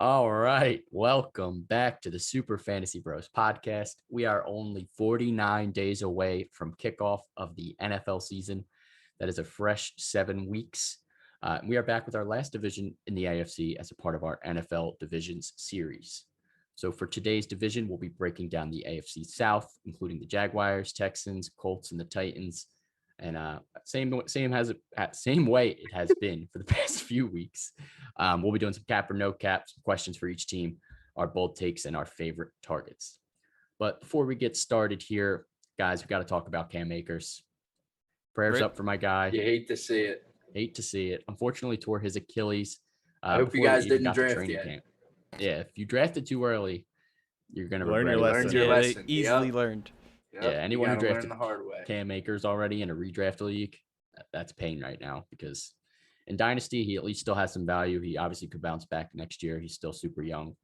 All right. Welcome back to the Super Fantasy Bros podcast. We are only 49 days away from kickoff of the NFL season. That is a fresh 7 weeks. We are back with our last division in the AFC as a part of our NFL Divisions series. So for today's division, we'll be breaking down the AFC South, including the Jaguars, Texans, Colts, and the Titans. And same way it has been for the past few weeks. We'll be doing some cap or no cap, some questions for each team, our bold takes, and our favorite targets. But before we get started here, guys, we've got to talk about Cam Akers. Prayers up for my guy. You hate to see it. Hate to see it. Unfortunately, tore his Achilles. I hope you guys didn't draft yet. Camp. Yeah, if you drafted too early, you're going to learn your lesson. Learned your lesson. Easily learned. Yep. Yeah, anyone who drafted the hard way. Cam Akers already in a redraft league, that's pain right now because in Dynasty, he at least still has some value. He obviously could bounce back next year. He's still super young,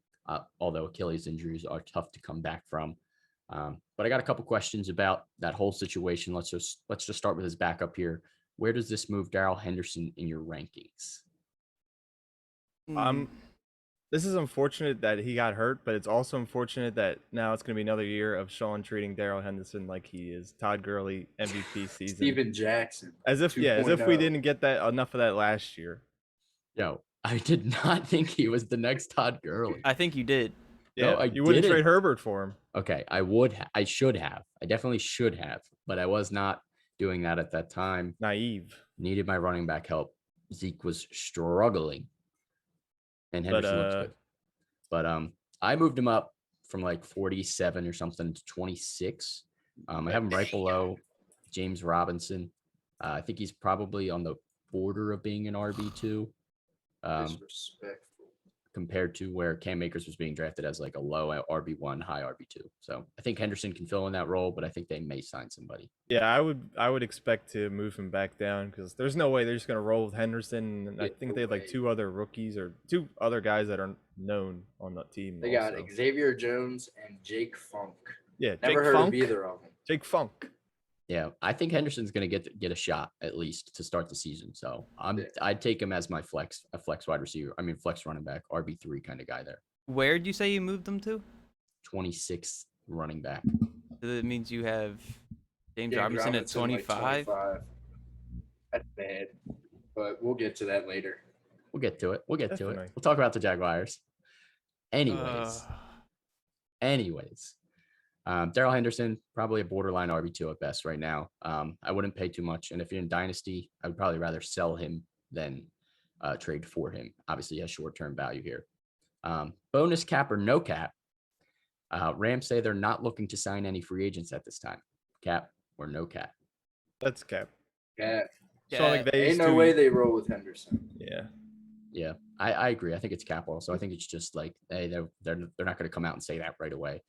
although Achilles injuries are tough to come back from. But I got a couple questions about that whole situation. Let's just start with his backup here. Where does this move Darrell Henderson in your rankings? This is unfortunate that he got hurt, but it's also unfortunate that now it's going to be another year of Sean treating Darrell Henderson like he is Todd Gurley MVP season. Steven Jackson. As if we didn't get that enough of that last year. Yo, I did not think he was the next Todd Gurley. I think you did. Yeah, no, you wouldn't trade Herbert for him. Okay, I should have. I definitely should have, but I was not doing that at that time. Naive. Needed my running back help. Zeke was struggling. And Henderson looks good. But I moved him up from like 47 or something to 26. I have him right below James Robinson. I think he's probably on the border of being an RB2. Disrespectful. Compared to where Cam Akers was being drafted as like a low RB1, high RB2. So I think Henderson can fill in that role, but I think they may sign somebody. Yeah, I would expect to move him back down because there's no way they're just going to roll with Henderson. And I think they have like two other rookies or two other guys that are known on the team. They got Xavier Jones and Jake Funk. Yeah, never heard of either of them. Jake Funk. Yeah, I think Henderson's going to get a shot at least to start the season. So I'd take him as my flex wide receiver. I mean, flex running back, RB3 kind of guy there. Where'd you say you moved them to? 26th running back. So that means you have James Robinson at 25. Like That's bad, but we'll get to that later. We'll get to it. We'll Definitely. talk about the Jaguars. Anyways. Darrell Henderson, probably a borderline RB2 at best right now. I wouldn't pay too much. And if you're in Dynasty, I would probably rather sell him than trade for him. Obviously, he has short-term value here. Bonus cap or no cap, Rams say they're not looking to sign any free agents at this time. Cap or no cap? That's cap. Yeah. So like Ain't no way they roll with Henderson. Yeah, I agree. I think it's cap also. I think it's just like, hey, they're not going to come out and say that right away.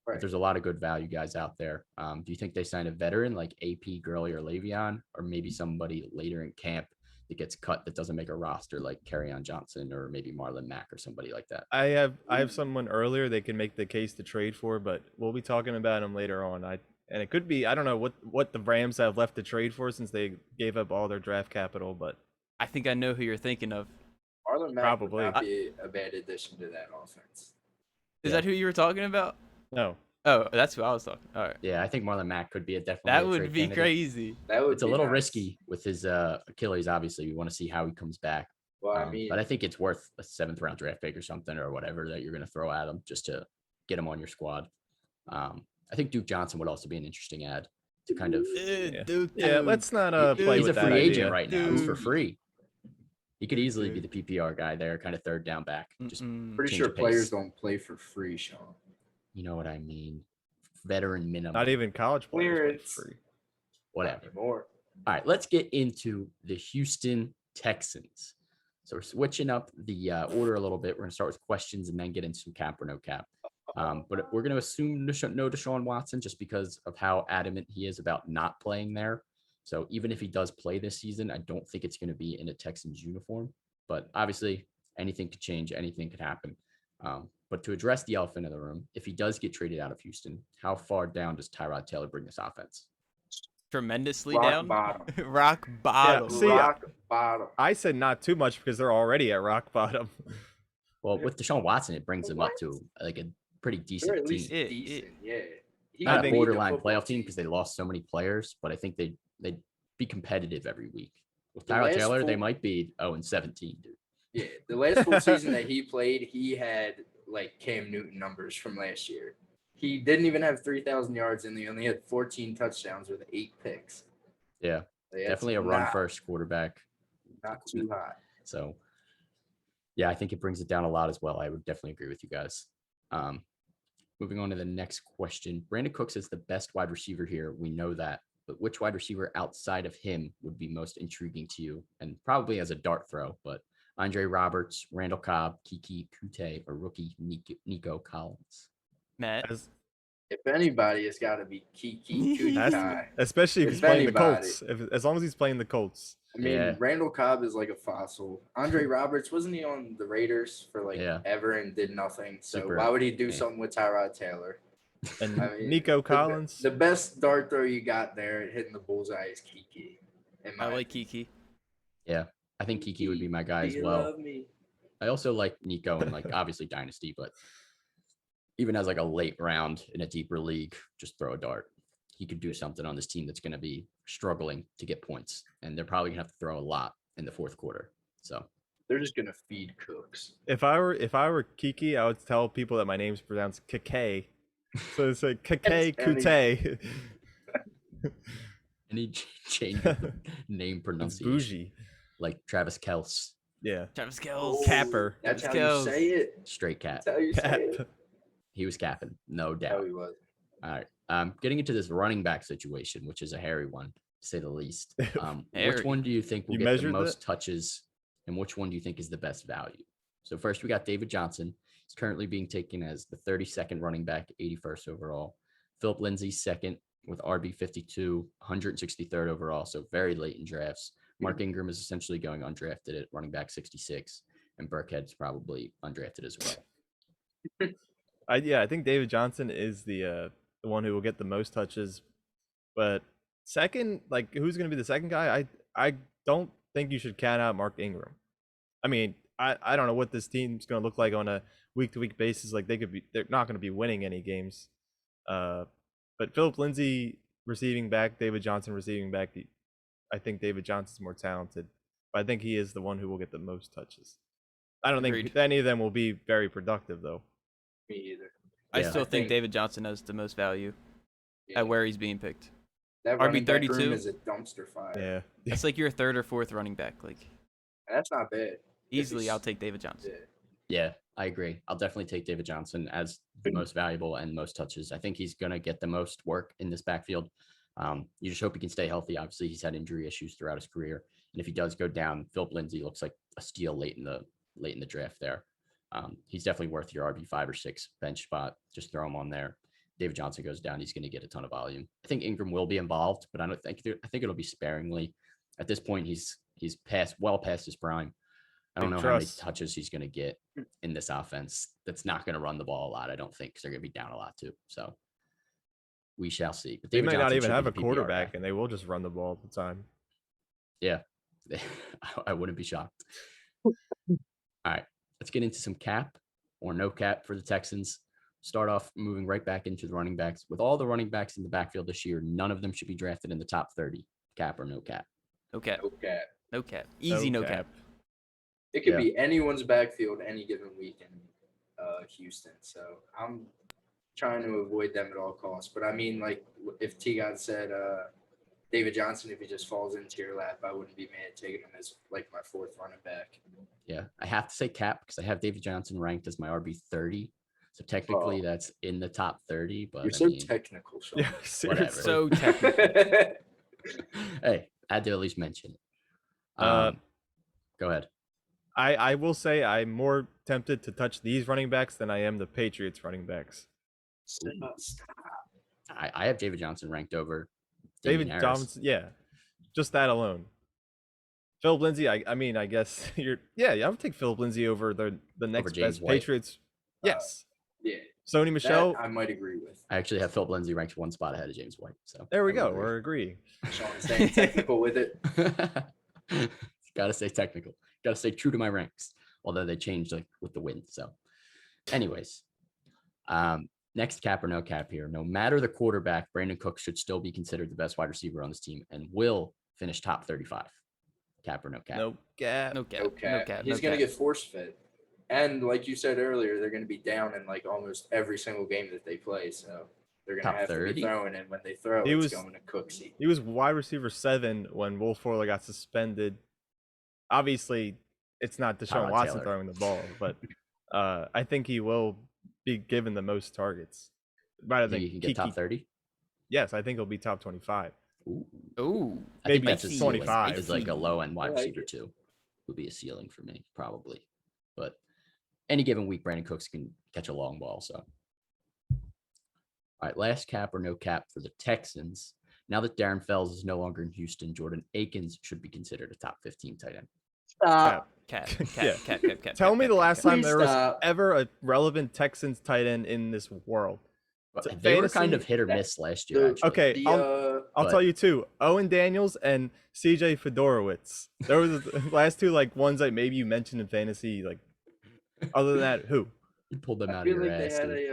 Right. But there's a lot of good value guys out there. Do you think they sign a veteran like AP, Gurley, or Le'Veon, or maybe somebody later in camp that gets cut that doesn't make a roster like Kerryon Johnson or maybe Marlon Mack or somebody like that? I have someone earlier they can make the case to trade for, but we'll be talking about him later on. And it could be, I don't know what the Rams have left to trade for since they gave up all their draft capital, but I think I know who you're thinking of. Marlon Mack Probably. would not be a bad addition to that offense. Is that who you were talking about? no. Oh, that's who I was talking. All right. Yeah, I think Marlon Mack could be That a would trade be candidate. crazy. It's a little risky with his Achilles. Obviously, we want to see how he comes back. Well, But I think it's worth a 7th round draft pick or something or whatever that you're going to throw at him just to get him on your squad. I think Duke Johnson would also be an interesting ad to kind of. Yeah, let's not play He's with a that free agent idea. right now. He's for free. He could easily be the PPR guy there, kind of third down back. Just pretty change sure of pace. players don't play for free, Sean. You know what I mean? Veteran minimum. Not even college players play free. Whatever. Anymore. All right, let's get into the Houston Texans. So we're switching up the order a little bit. We're going to start with questions and then get into some cap or no cap. But we're going to assume no Deshaun Watson just because of how adamant he is about not playing there. So even if he does play this season, I don't think it's going to be in a Texans uniform. But obviously, anything could change. Anything could happen. But to address the elephant in the room, if he does get traded out of Houston, how far down does Tyrod Taylor bring this offense? Tremendously Rock down. bottom. Rock bottom. Yeah, see, Rock bottom. I said not too much because they're already at rock bottom. Well, with Deshaun Watson, it brings them up to like a pretty They're decent at least team. decent. Yeah. He Not could a lead the borderline football playoff team because they lost so many players, but I think they'd be competitive every week. With The Tyrod last Taylor, they full- might be 0-17, dude. Yeah, the last full season that he played, he had like Cam Newton numbers from last year. He didn't even have 3,000 yards, and he only had 14 touchdowns with 8 picks. Yeah, Like, that's definitely a run-first quarterback. Not too high. So, yeah, I think it brings it down a lot as well. I would definitely agree with you guys. Moving on to the next question. Brandon Cooks is the best wide receiver here. We know that. But which wide receiver outside of him would be most intriguing to you? And probably as a dart throw, but Andre Roberts, Randall Cobb, Kiki Kute, or rookie Nico Collins. Matt. If anybody, it's got to be Kiki That's- Kutai. Especially if If he's playing the anybody. Colts. As long as he's playing the Colts. I mean, Yeah. Randall Cobb is like a fossil. Andre Roberts, wasn't he on the Raiders for like Yeah. ever and did nothing? So Super- why would he do yeah. something with Tyrod Taylor? And I mean, Nico Collins. The best dart throw you got there at hitting the bullseye is Kiki. I like Kiki. Yeah, I think Kiki would be my guy Do as you well. love me? I also like Nico and like obviously Dynasty, but even as like a late round in a deeper league, just throw a dart. He could do something on this team that's going to be struggling to get points, and they're probably going to have to throw a lot in the fourth quarter. So They're just gonna feed Cooks. If I were Kiki, I would tell people that my name's pronounced Kike. So it's like Kike Kute. any change of the name It's pronunciation, bougie. like Travis Kelce, Yeah. Travis Kelce. Capper. That's how Let's you go. say it. straight cat. That's how you say Cap. it. He was capping, no No, doubt. he was. All right. Getting into this running back situation, which is a hairy one, to say the least. Which Hairy. one do you think will You get the measured most that? touches, and which one do you think is the best value? So first, we got David Johnson. He's currently being taken as the 32nd running back, 81st overall. Philip Lindsay, second with RB 52, 163rd overall, so very late in drafts. Mark Ingram is essentially going undrafted at running back 66, and Burkhead's probably undrafted as well. I think David Johnson is the one who will get the most touches. But second, like who's going to be the second guy? I don't think you should count out Mark Ingram. I mean, I don't know what this team's going to look like on a week-to-week basis. Like they're not going to be winning any games. But Philip Lindsay receiving back, David Johnson receiving back. I think David Johnson's more talented, but I think he is the one who will get the most touches. I don't think Agreed. any of them will be very productive though. Me either. I Yeah. still I think think- David Johnson has the most value Yeah. at where he's being picked. That RB running back 32? room is a dumpster fire. Yeah. It's like your third or fourth running back. Like That's not bad. easily, he's- I'll take David Johnson. Yeah. Yeah, I agree. I'll definitely take David Johnson as the most valuable and most touches. I think he's going to get the most work in this backfield. You just hope he can stay healthy. Obviously, he's had injury issues throughout his career, and if he does go down, Philip Lindsay looks like a steal late in the draft. There, he's definitely worth your RB 5 or 6 bench spot. Just throw him on there. David Johnson goes down, he's going to get a ton of volume. I think Ingram will be involved, but I think it'll be sparingly. At this point, he's well past his prime. I don't Big know how many trust. touches he's going to get in this offense. That's not going to run the ball a lot, I don't think, because they're going to be down a lot too. So we shall see. But They David might not Johnson even should have be a the PPR quarterback, guy. and they will just run the ball all the time. Yeah, I wouldn't be shocked. All right, let's get into some cap or no cap for the Texans. Start off moving right back into the running backs. With all the running backs in the backfield this year, none of them should be drafted in the top 30, cap or no cap. No cap. Okay. No cap. Easy no cap. It could Yeah. be anyone's backfield any given week in Houston. So I'm trying to avoid them at all costs. But I mean, like, if T God said David Johnson, if he just falls into your lap, I wouldn't be mad taking him as like my 4th running back. Yeah, I have to say cap because I have David Johnson ranked as my RB 30. So technically, that's in the top 30. But You're I so mean, technical, Sean. Yeah, seriously. So technical. hey, I had to at least mention it. Uh, Go ahead. I will say I'm more tempted to touch these running backs than I am the Patriots running backs. Stop. I have David Johnson ranked over David Harris. Johnson, yeah, just that alone. Philip Lindsay, I mean, I guess I would take Philip Lindsay over the next James best White. Patriots. Yes, Yeah. Sony Michelle. That I might agree with. I actually have Philip Lindsay ranked 1 spot ahead of James White. So There we I go. would agree. We're agreeing. Sean's staying technical with it. Gotta stay technical. Gotta stay true to my ranks. although they changed like with the wind. So, anyways, next cap or no cap here. No matter the quarterback, Brandon Cooks should still be considered the best wide receiver on this team and will finish top 35. Cap or no cap? No cap. No cap. No cap. No cap. He's no gonna cap. get force fed, and like you said earlier, they're gonna be down in like almost every single game that they play. So they're gonna Top have to 30? be throwing, and when they throw, He it's was- going to Cooksy. He was wide receiver 7 when Will Fuller got suspended. Obviously, it's not Deshaun Tyrod Watson Taylor. throwing the ball, but I think he will be given the most targets. Rather Think than you can get top 30? Yes, I think he'll be top 25. Ooh. Ooh. I think Maybe that's a it's ceiling. 25. Is like a low end wide I like receiver it. too. Would be a ceiling for me, probably. But any given week, Brandon Cooks can catch a long ball. So, all right, last cap or no cap for the Texans. Now that Darren Fells is no longer in Houston, Jordan Akins should be considered a top 15 tight end. Stop. Cap. Yeah. Cap. Tell me the last time Please there was stop. ever a relevant Texans tight end in this world. But So they were kind of fantasy- hit or that- miss last year. the- Actually. Okay, The, I'll but- tell you two: Owen Daniels and CJ Fedorowicz. There was the last two like ones that maybe you mentioned in fantasy. Like, other than that, who? You pulled them I out of feel your like they ass. had dude.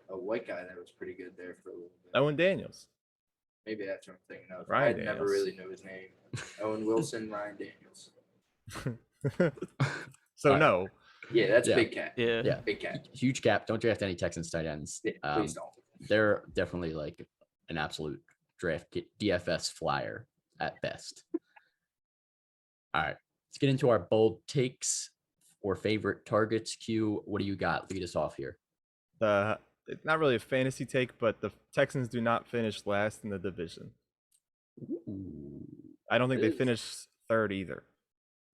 a white guy that was pretty good there for a little bit. Owen Daniels. Maybe that's what I'm thinking of. Ryan I never Daniels. really knew his name. Owen Wilson, Ryan Daniels. So Alright. no. Yeah, that's Yeah. big cat. Yeah. Yeah. Big cat. Huge cap. Don't draft any Texans tight ends. Yeah, please don't. They're definitely like an absolute DFS flyer at best. All right, let's get into our bold takes or favorite targets. Q, what do you got? Lead us off here. It's not really a fantasy take, but the Texans do not finish last in the division. Ooh. I don't think they Is- finish third either.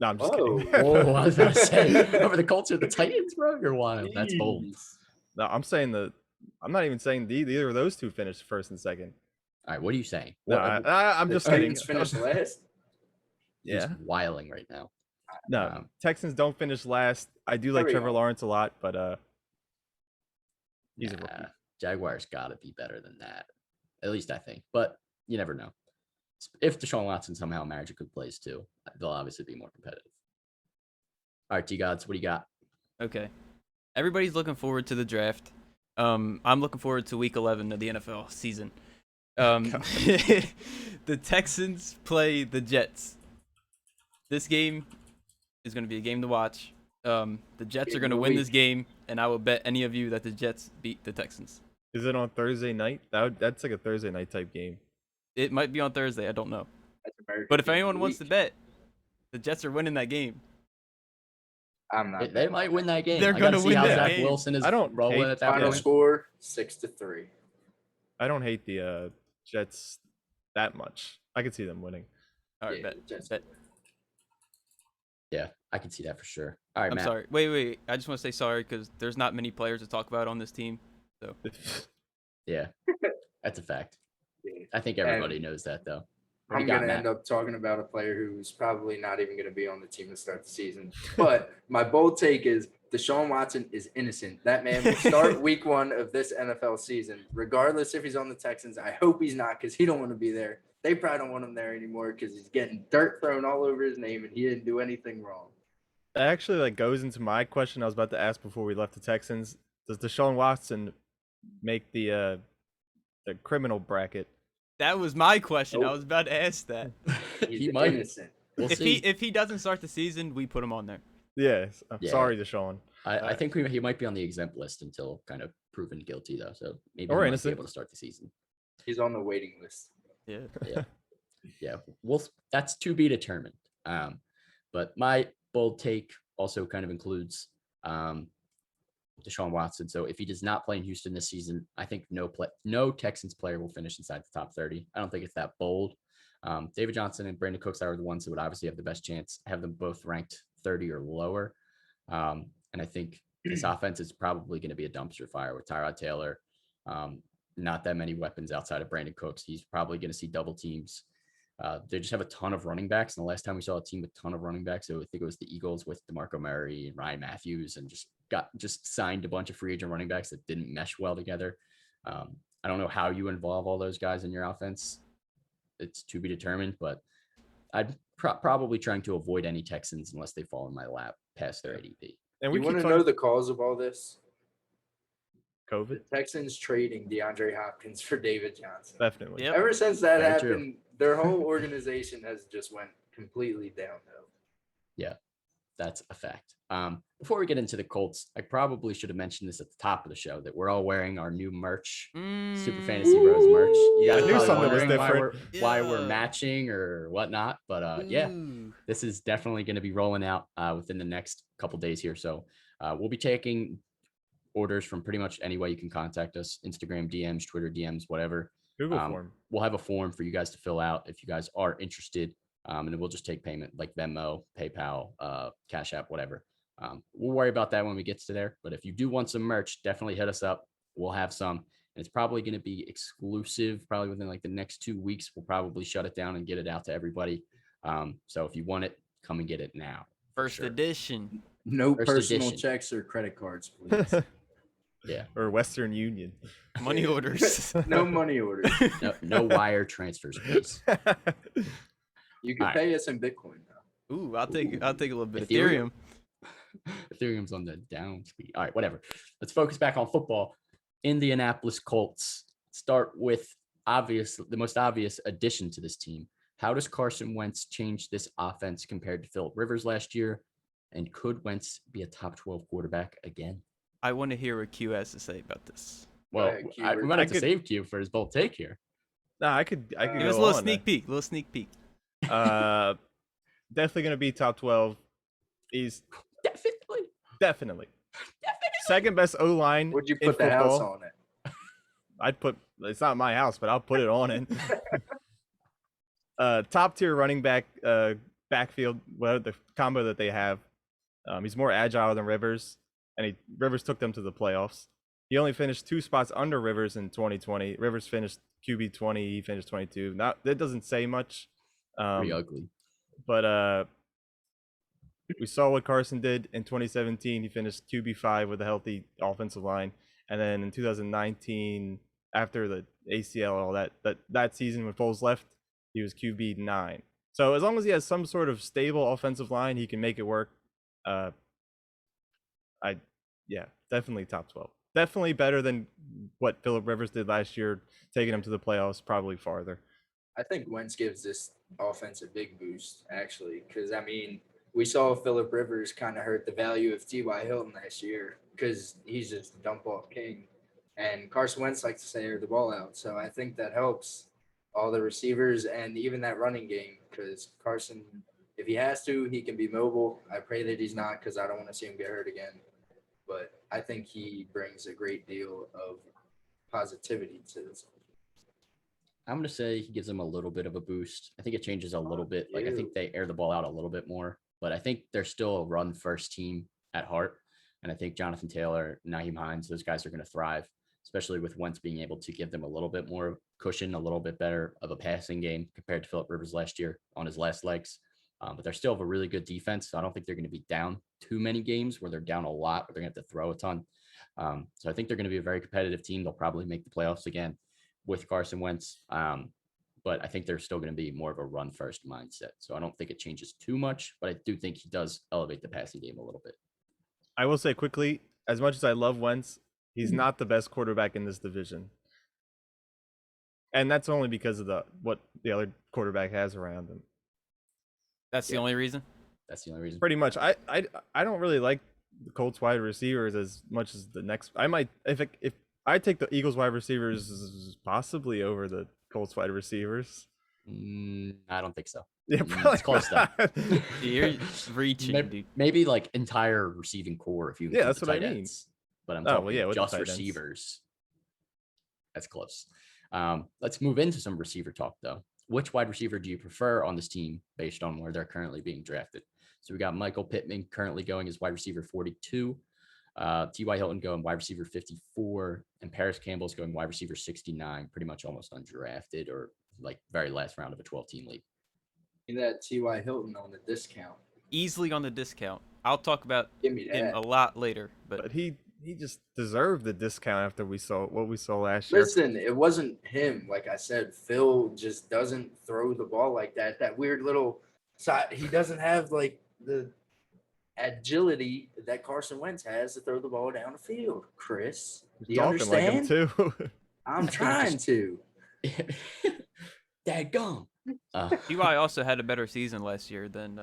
No, I'm just Whoa. kidding. Oh, I was about to say, over the Colts or the Titans, bro. You're wild. That's bold. Jeez. No, I'm not even saying either of those two finished first and second. All right, what are you saying? No, What- I'm The just kidding. Titans finished last. he's Yeah. wiling right now. No, Um, Texans don't finish last. I do like we Trevor go. Lawrence a lot, but he's a Nah, rookie. Jaguars got to be better than that. At least I think. But you never know. If Deshaun Watson somehow magically plays too, they'll obviously be more competitive. All right, T-Gods, what do you got? Okay. Everybody's looking forward to the draft. I'm looking forward to week 11 of the NFL season. The Texans play the Jets. This game is going to be a game to watch. The Jets Game are going to of the win week. this game, and I will bet any of you that the Jets beat the Texans. Is it on Thursday night? That's like a Thursday night type game. It might be on Thursday. I don't know. That's American But if Game of anyone the wants to Week. bet, the Jets are winning that game. I'm not. They betting might on win that game. They're I gotta gonna see win how that Zach game. Wilson is I don't rolling hate at that Final point. score 6-3. I don't hate the Jets that much. I could see them winning. All right, Yeah, bet. Jets. Bet. Yeah, I can see that for sure. All right, I'm Matt. sorry. Wait. I just want to say sorry because there's not many players to talk about on this team. Yeah, that's a fact. Yeah. I think everybody knows that though. What do I'm you got, gonna Matt? end up talking about a player who's probably not even gonna be on the team to start the season. But my bold take is Deshaun Watson is innocent. That man will start week 1 of this NFL season, regardless if he's on the Texans. I hope he's not because he don't want to be there. They probably don't want him there anymore because he's getting dirt thrown all over his name and he didn't do anything wrong. That actually like goes into my question I was about to ask before we left the Texans. Does Deshaun Watson make the criminal bracket? That was my question. I Nope. was about to ask that. He's He might. innocent. We'll If see. he doesn't start the season, we put him on there. Yes. I'm Yeah. sorry, Deshaun. I think he might be on the exempt list until kind of proven guilty though. So maybe Or he might innocent. be able to start the season. He's on the waiting list. Yeah. Yeah, that's to be determined. But my bold take also kind of includes Deshaun Watson. So if he does not play in Houston this season, I think no Texans player will finish inside the top 30. I don't think it's that bold. David Johnson and Brandon Cooks are the ones who would obviously have the best chance. Have them both ranked 30 or lower. And I think this offense is probably going to be a dumpster fire with Tyrod Taylor. Not that many weapons outside of Brandon Cooks. He's probably going to see double teams. They just have a ton of running backs. And the last time we saw a team with a ton of running backs, so I think it was the Eagles with DeMarco Murray and Ryan Matthews, and just signed a bunch of free agent running backs that didn't mesh well together. I don't know how you involve all those guys in your offense. It's to be determined, but I'd probably trying to avoid any Texans unless they fall in my lap past their ADP. And we You keep want to talking know the cause of all this? The COVID, Texans trading DeAndre Hopkins for David Johnson. definitely. Yep. Ever since that Very true. happened, their whole organization has just went completely downhill. That's a fact. Before we get into the Colts, I probably should have mentioned this at the top of the show that we're all wearing our new merch, Super Fantasy Bros merch. You guys I are knew probably something was wondering why we're Yeah. matching or whatnot, but yeah, Ooh. this is definitely going to be rolling out within the next couple days here. So we'll be taking orders from pretty much any way you can contact us: Instagram DMs, Twitter DMs, whatever. Google form. We'll have a form for you guys to fill out if you guys are interested. And then we'll just take payment like Venmo, PayPal, Cash App, whatever. We'll worry about that when we get to there. But if you do want some merch, definitely hit us up. We'll have some. And it's probably going to be exclusive, probably within like the next 2 weeks. We'll probably shut it down and get it out to everybody. So if you want it, come and get it now. First sure. edition. No First personal edition. checks or credit cards, please. Yeah. Or Western Union. Money orders. No money orders. No wire transfers, please. You can Alright. pay us in Bitcoin now. Ooh, I'll take a little bit of Ethereum. Ethereum. Ethereum's on the down speed. All right, whatever. Let's focus back on football. Indianapolis Colts. Start with the most obvious addition to this team. How does Carson Wentz change this offense compared to Philip Rivers last year? And could Wentz be a top 12 quarterback again? I want to hear what Q has to say about this. Well, ahead, Q. we might have to could- save Q for his bold take here. Nah, I could Give go Give us a little on, sneak peek. Little sneak peek. Definitely gonna be top 12. He's Definitely. definitely second best O line. Would you in put the house football. on it? I'd put. It's not my house, but I'll put it on it. Top tier running back, backfield, whatever the combo that they have. He's more agile than Rivers, and Rivers took them to the playoffs. He only finished 2 spots under Rivers in 2020. Rivers finished QB 20. He finished 22. Now that doesn't say much. Pretty ugly. But we saw what Carson did in 2017. He finished QB5 with a healthy offensive line, and then in 2019, after the ACL and all that season when Foles left, he was QB9. So as long as he has some sort of stable offensive line, he can make it work. Definitely top 12. Definitely better than what Philip Rivers did last year, taking him to the playoffs, probably farther. I think Wentz gives this offense a big boost, actually, because, I mean, we saw Philip Rivers kind of hurt the value of T.Y. Hilton last year because he's just dump-off king. And Carson Wentz likes to say air the ball out. So I think that helps all the receivers and even that running game because Carson, if he has to, he can be mobile. I pray that he's not because I don't want to see him get hurt again. But I think he brings a great deal of positivity to this. I'm going to say he gives them a little bit of a boost. I think it changes a little bit. Like, I you. think they air the ball out a little bit more, but I think they're still a run first team at heart. And I think Jonathan Taylor, Naheem Hines, those guys are going to thrive, especially with Wentz being able to give them a little bit more cushion, a little bit better of a passing game compared to Philip Rivers last year on his last legs. But they're still have a really good defense. So I don't think they're going to be down too many games where they're down a lot, where they're going to have to throw a ton. So I think they're going to be a very competitive team. They'll probably make the playoffs again with Carson Wentz. But I think they're still going to be more of a run first mindset. So I don't think it changes too much, but I do think he does elevate the passing game a little bit. I will say quickly, as much as I love Wentz, he's not the best quarterback in this division. And that's only because of what the other quarterback has around him. That's the only reason. That's the only reason. Pretty much. I don't really like the Colts wide receivers as much as the next. I might if I take the Eagles wide receivers possibly over the Colts wide receivers. I don't think so. Yeah, It's probably close though. not. You're reaching, dude. Maybe like entire receiving core if you Yeah, include that's the what I tight mean. ends. But I'm Oh, well, talking yeah, with the just tight ends. receivers. That's close. Let's move into some receiver talk though. Which wide receiver do you prefer on this team based on where they're currently being drafted? So we got Michael Pittman currently going as wide receiver 42, T.Y. Hilton going wide receiver 54, and Paris Campbell's going wide receiver 69, pretty much almost undrafted or like very last round of a 12-team league. That T.Y. Hilton on the discount. Easily on the discount. I'll talk about Give me him that. a lot later, but But he just deserved the discount after we saw what we saw last year. Listen, it wasn't him. Like I said, Phil just doesn't throw the ball like that. That weird little side. He doesn't have like the agility that Carson Wentz has to throw the ball down the field. Chris, do you Talking like him understand? too. I'm think trying just- to. Dadgum. Ty also had a better season last year than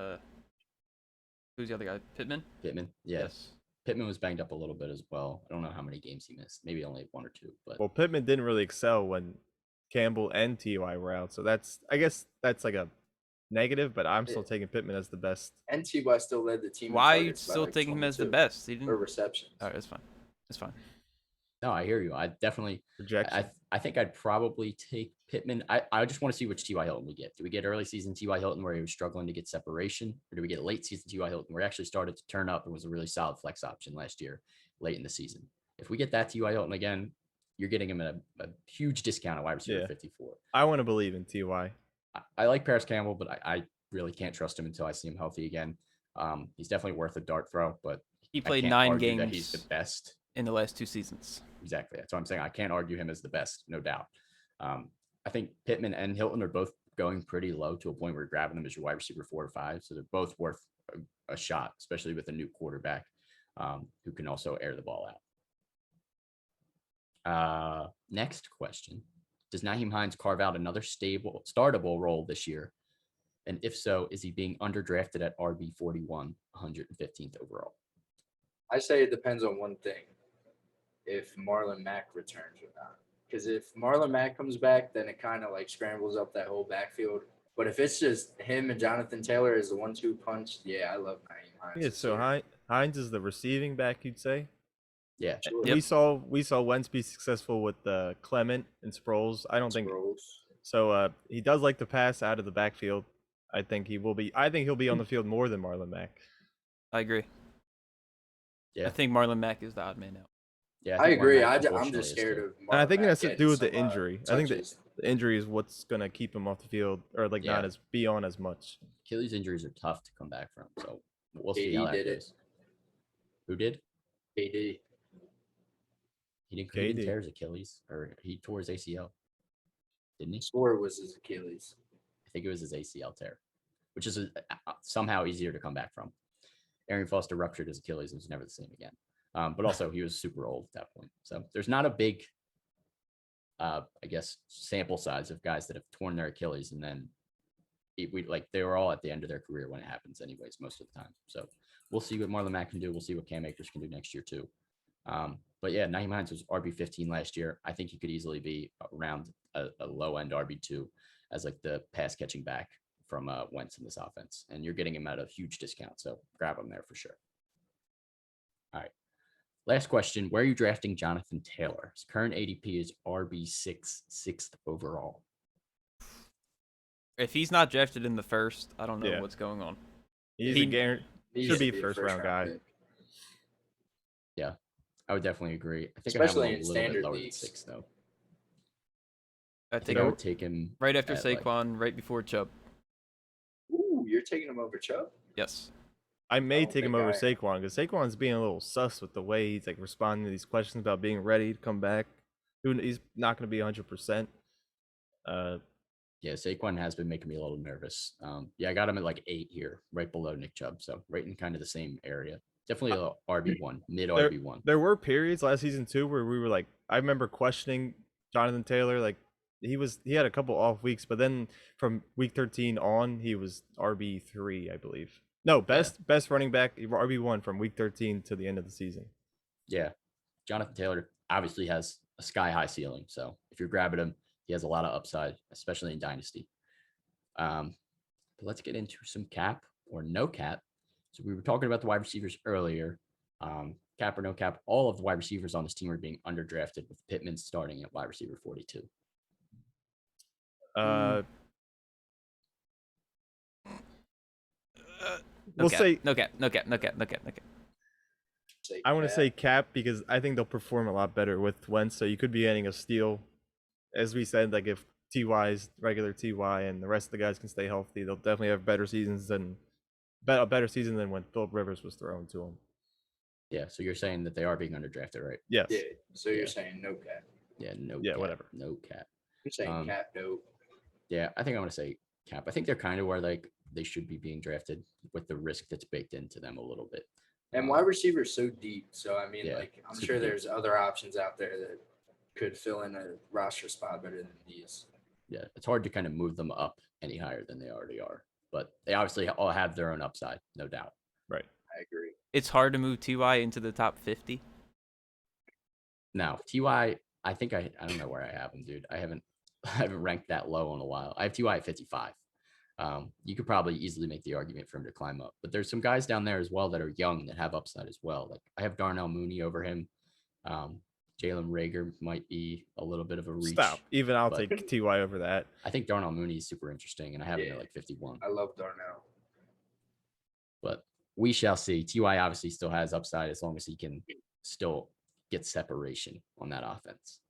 who's the other guy? Pittman. Pittman. Yes. Pittman was banged up a little bit as well. I don't know how many games he missed. Maybe only 1 or 2. But Well, Pittman didn't really excel when Campbell and Ty were out, so I guess that's like a negative. But I'm still taking Pittman as the best. And Ty still led the team. in Why are you targets by, still like, taking him as the 22 best? He Or didn't. receptions. All right, that's fine. That's fine. no, I hear you. I definitely. Projection. I think I'd probably take Pittman. I just want to see which T.Y. Hilton we get. Do we get early season T.Y. Hilton where he was struggling to get separation? Or do we get late season T.Y. Hilton where he actually started to turn up and was a really solid flex option last year, late in the season? If we get that T.Y. Hilton again, you're getting him at a huge discount at wide receiver Yeah. 54. I want to believe in Ty. I like Paris Campbell, but I really can't trust him until I see him healthy again. He's definitely worth a dart throw, but He I played can't 9 argue that he's the games best. in the last 2 seasons. Exactly. That's what I'm saying. I can't argue him as the best, no doubt. I think Pittman and Hilton are both going pretty low to a point where you're grabbing them as your wide receiver 4 or 5. So they're both worth a shot, especially with a new quarterback who can also air the ball out. Next question. Does Nyheim Hines carve out another startable role this year? And if so, is he being underdrafted at RB 41, 115th overall? I say it depends on one thing: if Marlon Mack returns or not. Because if Marlon Mack comes back, then it kind of like scrambles up that whole backfield. But if it's just him and Jonathan Taylor as the 1-2 punch, yeah, I love Nyheim Hines. Yeah, this so year. Hines is the receiving back, you'd say. Yeah. Sure. Yep. We saw Wentz be successful with Clement and Sproles. I don't think Sproles. so. He does like to pass out of the backfield. I think he'll be on the field more than Marlon Mack. I agree. Yeah. I think Marlon Mack is the odd man out. Yeah, I think Marlon agree. Mack, I'm unfortunately, just is scared too. of. And I Marlon think it Mack has to getting do with the some, injury. I think touches. the injury is what's gonna keep him off the field, or like Yeah. not as be on as much. Achilles injuries are tough to come back from, so we'll see how KD that did it. goes. Who did? KD. He didn't KD. tear his Achilles, or he tore his ACL, didn't he? Swore was his Achilles. I think it was his ACL tear, which is somehow easier to come back from. Arian Foster ruptured his Achilles and was never the same again. But also he was super old at that point, so there's not a big, I guess, sample size of guys that have torn their Achilles and then they were all at the end of their career when it happens, anyways, most of the time. So we'll see what Marlon Mack can do. We'll see what Cam Akers can do next year too. But yeah, Nyheim Hines was RB 15 last year. I think he could easily be around a low end RB 2 as like the pass catching back from Wentz in this offense, and you're getting him at a huge discount. So grab him there for sure. All right. Last question. Where are you drafting Jonathan Taylor? His current ADP is RB 6th overall. If he's not drafted in the first, I don't know Yeah. what's going on. He's He- a guarantee. He Should used to be a first-round guy. pick. I would definitely agree. I think Especially I have in him a little bit standard lower leagues. than 6, though. I I think think I would take him right after at, like- Saquon, right before Chubb. Ooh, you're taking him over Chubb? Yes. I may don't take him think over I am. Saquon because Saquon's being a little sus with the way he's like responding to these questions about being ready to come back. He's not going to be 100%. Yeah, Saquon has been making me a little nervous. Yeah, I got him at like 8 here, right below Nick Chubb. So right in kind of the same area. Definitely a RB1, mid RB1. There were periods last season too where we were like, I remember questioning Jonathan Taylor. Like he had a couple off weeks, but then from week 13 on, he was RB3, I believe. No, best running back, RB1 from week 13 to the end of the season. Yeah, Jonathan Taylor obviously has a sky high ceiling. So if you're grabbing him, he has a lot of upside, especially in Dynasty. But let's get into some cap or no cap. So we were talking about the wide receivers earlier. Cap or no cap, all of the wide receivers on this team are being underdrafted, with Pittman starting at wide receiver 42. No We'll cap. say No cap. I want to say cap because I think they'll perform a lot better with Wentz. So you could be getting a steal, as we said. Like if Ty's regular Ty and the rest of the guys can stay healthy, they'll definitely have better seasons than a better season than when Philip Rivers was thrown to them. Yeah, so you're saying that they are being underdrafted, right? Yes. Yeah. So Yeah. you're saying no cap. Yeah, no Yeah, cap, whatever. no cap. You're saying Um, cap, no. Yeah, I think I'm going to say cap. I think they're kind of where like they should be being drafted with the risk that's baked into them a little bit. And wide receiver is so deep. So, I mean, Yeah, like, I'm super sure deep. there's other options out there that could fill in a roster spot better than these. Yeah, it's hard to kind of move them up any higher than they already are. But they obviously all have their own upside, no doubt. Right. I agree. It's hard to move Ty into the top 50. Now, Ty, I think I don't know where I have him, dude. I haven't ranked that low in a while. I have Ty at 55. You could probably easily make the argument for him to climb up, but there's some guys down there as well that are young that have upside as well. Like I have Darnell Mooney over him. Jalen Rager might be a little bit of a reach. Stop. Even I'll but take Ty over that. I think Darnell Mooney is super interesting, and I have him Yeah. at like 51. I love Darnell. But we shall see. Ty obviously still has upside as long as he can still get separation on that offense.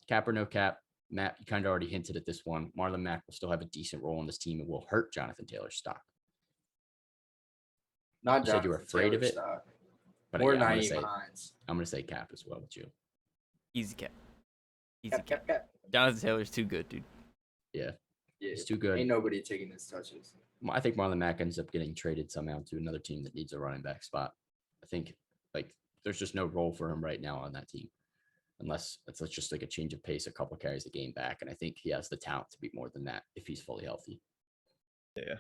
Cap or no cap, Matt, you kind of already hinted at this one. Marlon Mack will still have a decent role on this team and will hurt Jonathan Taylor's stock. Not You said you were Jonathan afraid of Taylor's it? stock. But Or yeah, I'm Naeem Hines. going to say cap as well with you. Easy cap. Easy Cap, cap. cap, cap. Jonathan Taylor's too good, dude. Yeah, Yeah, he's too good. ain't nobody taking his touches. I think Marlon Mack ends up getting traded somehow to another team that needs a running back spot. I think like there's just no role for him right now on that team, unless it's just like a change of pace, a couple of carries a game back. And I think he has the talent to be more than that if he's fully healthy. Yeah.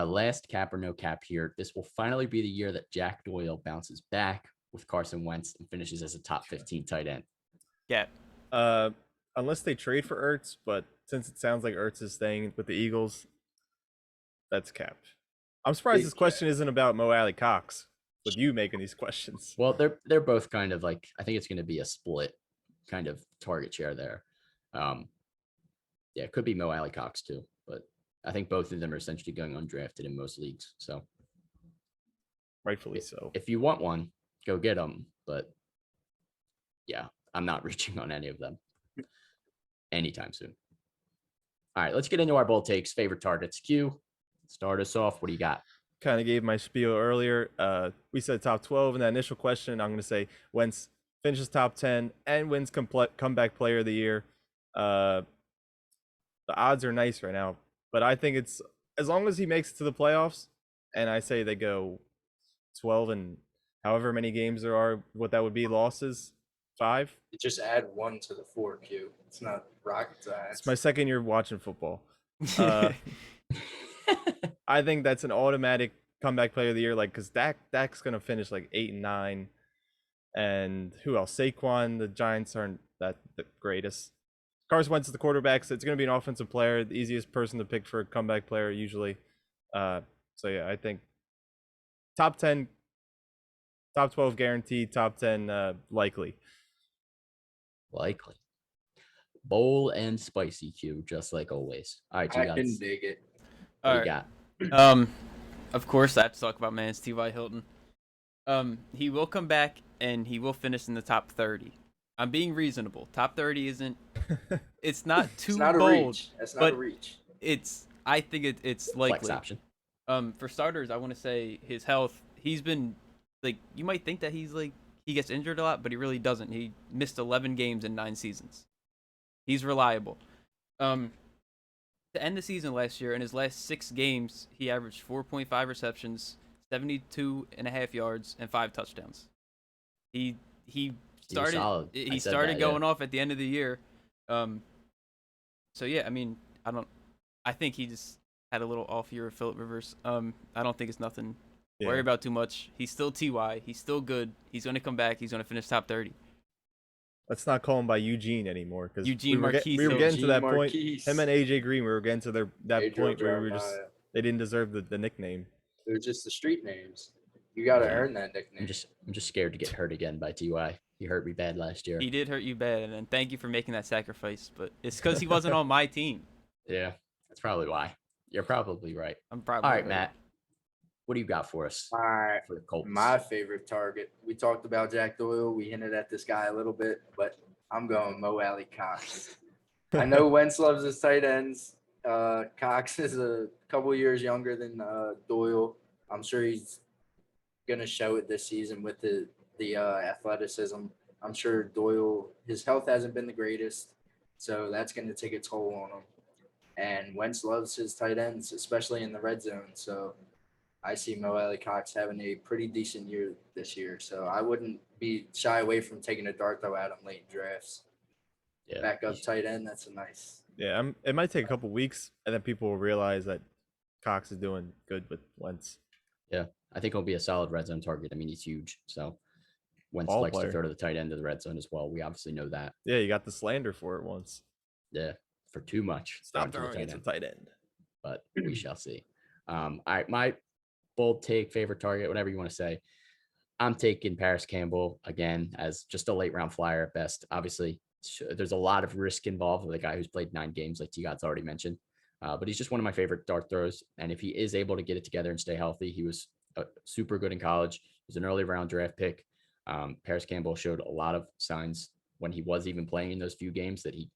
Last cap or no cap here. This will finally be the year that Jack Doyle bounces back with Carson Wentz and finishes as a top 15 tight end. Cap. Unless they trade for Ertz, but since it sounds like Ertz is staying with the Eagles, that's capped. I'm surprised Big this question isn't about Mo Alley Cox with you making these questions. Well, they're both kind of like, I think it's going to be a split kind of target share there. Yeah, it could be Mo Alley Cox too, but I think both of them are essentially going undrafted in most leagues. So Rightfully so. if you want one, go get them. But yeah, I'm not reaching on any of them anytime soon. All right, let's get into our bold takes. Favorite targets. Q, start us off. What do you got? Kind of gave my spiel earlier. We said top 12 in that initial question. I'm going to say Wentz finishes top 10 and wins comeback player of the year. The odds are nice right now, but I think it's as long as he makes it to the playoffs, and I say they go 12 and however many games there are, what that would be losses, 5. You just add 1 to the 4 Q. It's not rocket science. It's my second year watching football. I think that's an automatic comeback player of the year, like because Dak's gonna finish like 8 and 9, and who else? Saquon. The Giants aren't that the greatest. Carson Wentz is the quarterback, so it's gonna be an offensive player, the easiest person to pick for a comeback player usually. So yeah, I think top 10, top 12 guaranteed, top 10 likely. Likely. Bowl and spicy Q, just like always. All right, you I guys. can dig it. What do All you right. got? Of course, I have to talk about man's T.Y. Hilton. He will come back and he will finish in the top 30. I'm being reasonable. Top 30 isn't. It's not too It's not a bold. reach. That's not but a reach. I think it's likely. Flex option. For starters, I want to say his health. He's been like you might think that he's like he gets injured a lot, but he really doesn't. He missed 11 games in 9 seasons. He's reliable. To end the season last year, in his last 6 games, he averaged 4.5 receptions, 72.5 yards, and 5 touchdowns. He started solid. I he said started that, going off at the end of the year. So yeah, I mean, I think he just had a little off year of Phillip Rivers. I don't think it's nothing to worry about too much. He's still Ty. He's still good. He's going to come back. He's going to finish top 30. Let's not call him by Eugene anymore because Eugene we were Marquise. getting to that point. Marquise. Him and AJ Green, we were getting to that Adrian point where we were just Jeremiah. they didn't deserve the nickname. They're just the street names. You got to Yeah. earn that nickname. I'm just scared to get hurt again by Ty. He hurt me bad last year. He did hurt you bad, and thank you for making that sacrifice. But it's because he wasn't on my team. Yeah, that's probably why. You're probably right. I'm probably All right, right. Matt. What do you got for us All right. for the Colts? My favorite target. We talked about Jack Doyle. We hinted at this guy a little bit, but I'm going Mo Alley Cox. I know Wentz loves his tight ends. Cox is a couple years younger than Doyle. I'm sure he's going to show it this season with the athleticism. I'm sure Doyle, his health hasn't been the greatest, so that's going to take a toll on him. and Wentz loves his tight ends, especially in the red zone. So I see Mo Alley Cox having a pretty decent year this year. So I wouldn't be shy away from taking a dart throw at him late in drafts. Yeah. Backup tight end, that's a nice. Yeah, it might take a couple weeks, and then people will realize that Cox is doing good with Wentz. Yeah. I think he'll be a solid red zone target. I mean, he's huge. So Wentz Ball likes player. to throw to the tight end of the red zone as well. We obviously know that. Yeah, you got the slander for it once. Yeah. For too much. Stop throwing throwing to it the to tight the end. tight end. But we shall see. All right. My bold take, favorite target, whatever you want to say. I'm taking Paris Campbell again as just a late round flyer at best. Obviously, there's a lot of risk involved with a guy who's played 9 games, like T-God's already mentioned. But he's just one of my favorite dart throws. And if he is able to get it together and stay healthy, he was super good in college. He was an early round draft pick. Paris Campbell showed a lot of signs when he was even playing in those few games that he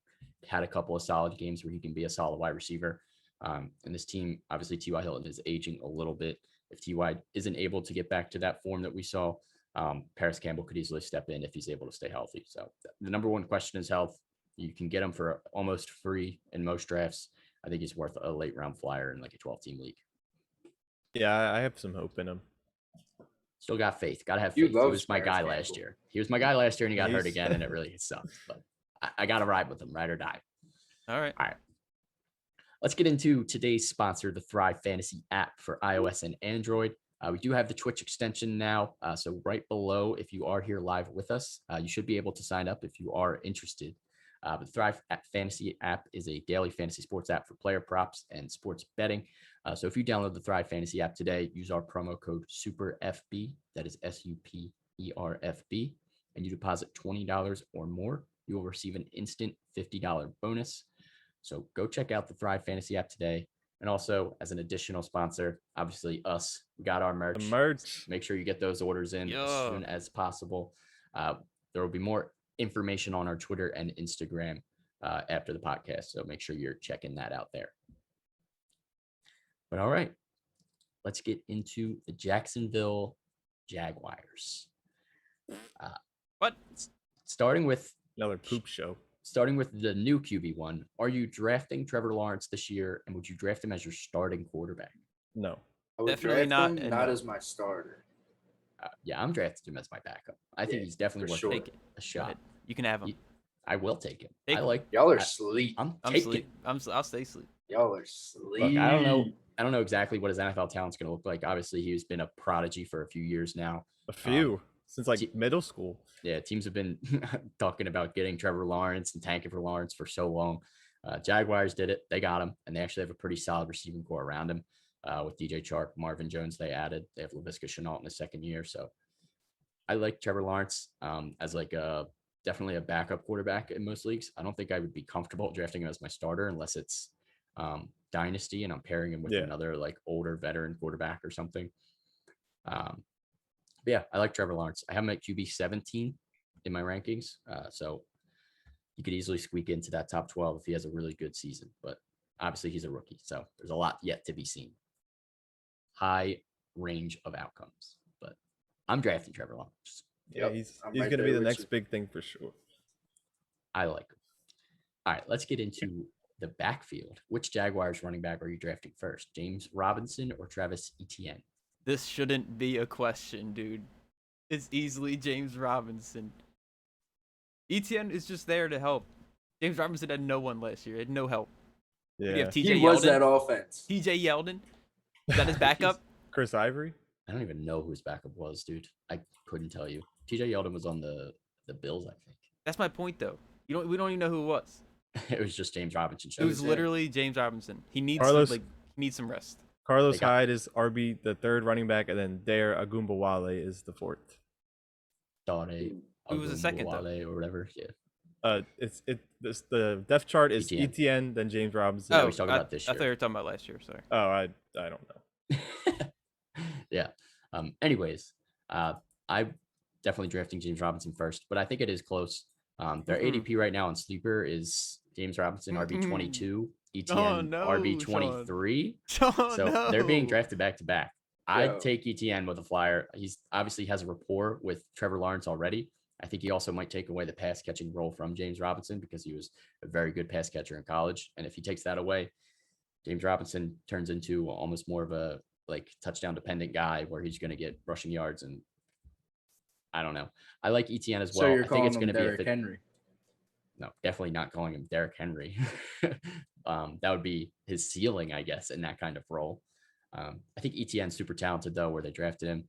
had a couple of solid games where he can be a solid wide receiver. And this team, obviously, T.Y. Hilton is aging a little bit. If T.Y. isn't able to get back to that form that we saw, Paris Campbell could easily step in if he's able to stay healthy. So the number one question is health. You can get him for almost free in most drafts. I think he's worth a late round flyer in like a 12-team league. Yeah, I have some hope in him. Still got faith. Got to have You faith. He love was my Paris guy Campbell. last year. He was my guy last year and he got hurt He's- again and it really sucks. But I got to ride with him, ride or die. All right. Let's get into today's sponsor, the Thrive Fantasy app for iOS and Android. We do have the Twitch extension now. So right below, if you are here live with us, you should be able to sign up if you are interested. The Thrive Fantasy app is a daily fantasy sports app for player props and sports betting. So if you download the Thrive Fantasy app today, use our promo code SUPERFB, that is SUPERFB, and you deposit $20 or more, you will receive an instant $50 bonus. So go check out the Thrive Fantasy app today. And also, as an additional sponsor, obviously us, we got our merch. The merch. Make sure you get those orders in as soon as possible. There will be more information on our Twitter and Instagram after the podcast. So make sure you're checking that out there. But all right, let's get into the Jacksonville Jaguars. What? Starting with Another poop show. the new QB1, are you drafting Trevor Lawrence this year, and would you draft him as your starting quarterback? No. I would Definitely draft not, him, and not no. as my starter. Yeah, I'm drafting him as my backup. I think Yeah, he's definitely for worth sure. Take it. a Go shot. ahead. You can have him. I will take him. Take I him. like. Y'all are I- sleep. I'm I'm taking. sleep. I'll stay asleep. Y'all are sleep. Look, I don't know. I don't know exactly what his NFL talent's going to look like. Obviously, he's been a prodigy for a few years now. A few. Since like T- middle school. Yeah, teams have been talking about getting Trevor Lawrence and tanking for Lawrence for so long. Jaguars did it. They got him, and they actually have a pretty solid receiving core around him with DJ Chark, Marvin Jones. They added. They have Laviska Shenault in the second year. So I like Trevor Lawrence as like definitely a backup quarterback in most leagues. I don't think I would be comfortable drafting him as my starter unless it's dynasty and I'm pairing him with another like older veteran quarterback or something. But yeah, I like Trevor Lawrence. I have him at QB 17 in my rankings. So he could easily squeak into that top 12 if he has a really good season. But obviously he's a rookie. So there's a lot yet to be seen. High range of outcomes. But I'm drafting Trevor Lawrence. Yeah, Yep, he's I'm going right to be there the with next you. big thing for sure. I like him. All right, let's get into the backfield. Which Jaguars running back are you drafting first? James Robinson or Travis Etienne? This shouldn't be a question, dude. It's easily James Robinson. Etienne is just there to help. James Robinson had no one last year. He had no help. You Yeah. have TJ He was Yeldon. that offense. TJ Yeldon. Is that his backup? Chris Ivory. I don't even know who his backup was, dude. I couldn't tell you. TJ Yeldon was on the Bills, I think. That's my point, though. We don't even know who it was. It was just James Robinson. It was Who's that? literally James Robinson. He needs Carlos- he needs some rest. Carlos They got- Hyde is RB, the third running back, and then Dare Agumbawale is the fourth. Who was the second, though? or whatever. Yeah. The depth chart is Etienne. Etienne, then James Robinson. Oh, he's talking about this I thought year. you were talking about last year. Sorry. Oh, I don't know. Yeah. Anyways, I'm definitely drafting James Robinson first, but I think it is close. Their Mhm. ADP right now on Sleeper is James Robinson RB22, Oh, Etienne no, RB23. Oh, So no. they're being drafted back to back. I'd Yo. take Etienne with a flyer. He's obviously has a rapport with Trevor Lawrence already. I think he also might take away the pass catching role from James Robinson because he was a very good pass catcher in college. And if he takes that away, James Robinson turns into almost more of a like touchdown dependent guy where he's going to get rushing yards, and I don't know. I like ETN as So well. you're I think it's calling going him to be Derrick Henry. no, definitely not calling him Derrick Henry. That would be his ceiling, I guess, in that kind of role. I think ETN's super talented though, where they drafted him.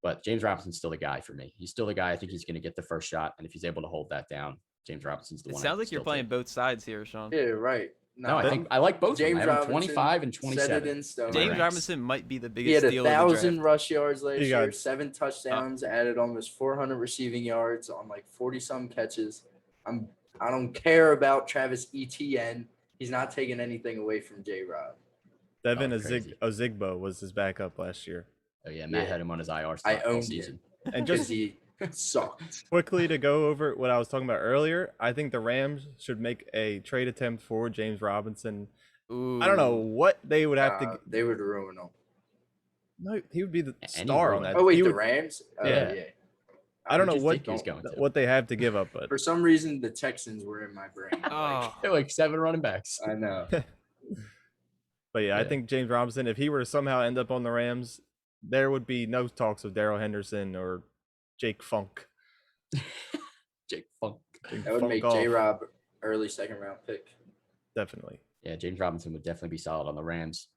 But James Robinson's still the guy for me. He's still the guy. I think he's going to get the first shot, and if he's able to hold that down, James Robinson's the It one. sounds like you're playing both sides here, Sean. Yeah, right. No, I think I like both. James of them. I have him Robinson 25 and set 27. it in stone. James ranks. Robinson might be the He biggest had steal of the 1,000 draft. rush yards last He year, got- 7 touchdowns, added almost 400 receiving yards on like 40-some catches. I don't care about Travis Etienne. He's not taking anything away from J-Rob. Devin crazy. Ozigbo was his backup last year. Oh yeah, Matt Yeah. had him on his IR I spot all owned season. And Because just he sucked. quickly to go over what I was talking about earlier, I think the Rams should make a trade attempt for James Robinson. Ooh. I don't know what they would have to. They would ruin him. No, he would be the Any star on ruin. that. Oh, wait, He the would- Rams? Yeah. Yeah. I don't know just what think he's going to. what they have to give up, but For some reason, the Texans were in my brain. Oh. They're like 7 running backs. I know. But yeah, I Yeah. think James Robinson, if he were to somehow end up on the Rams, there would be no talks of Darrell Henderson or Jake Funk. Jake Funk. Jake That would Funk make off, J-Rob early second-round pick. definitely. Yeah, James Robinson would definitely be solid on the Rams.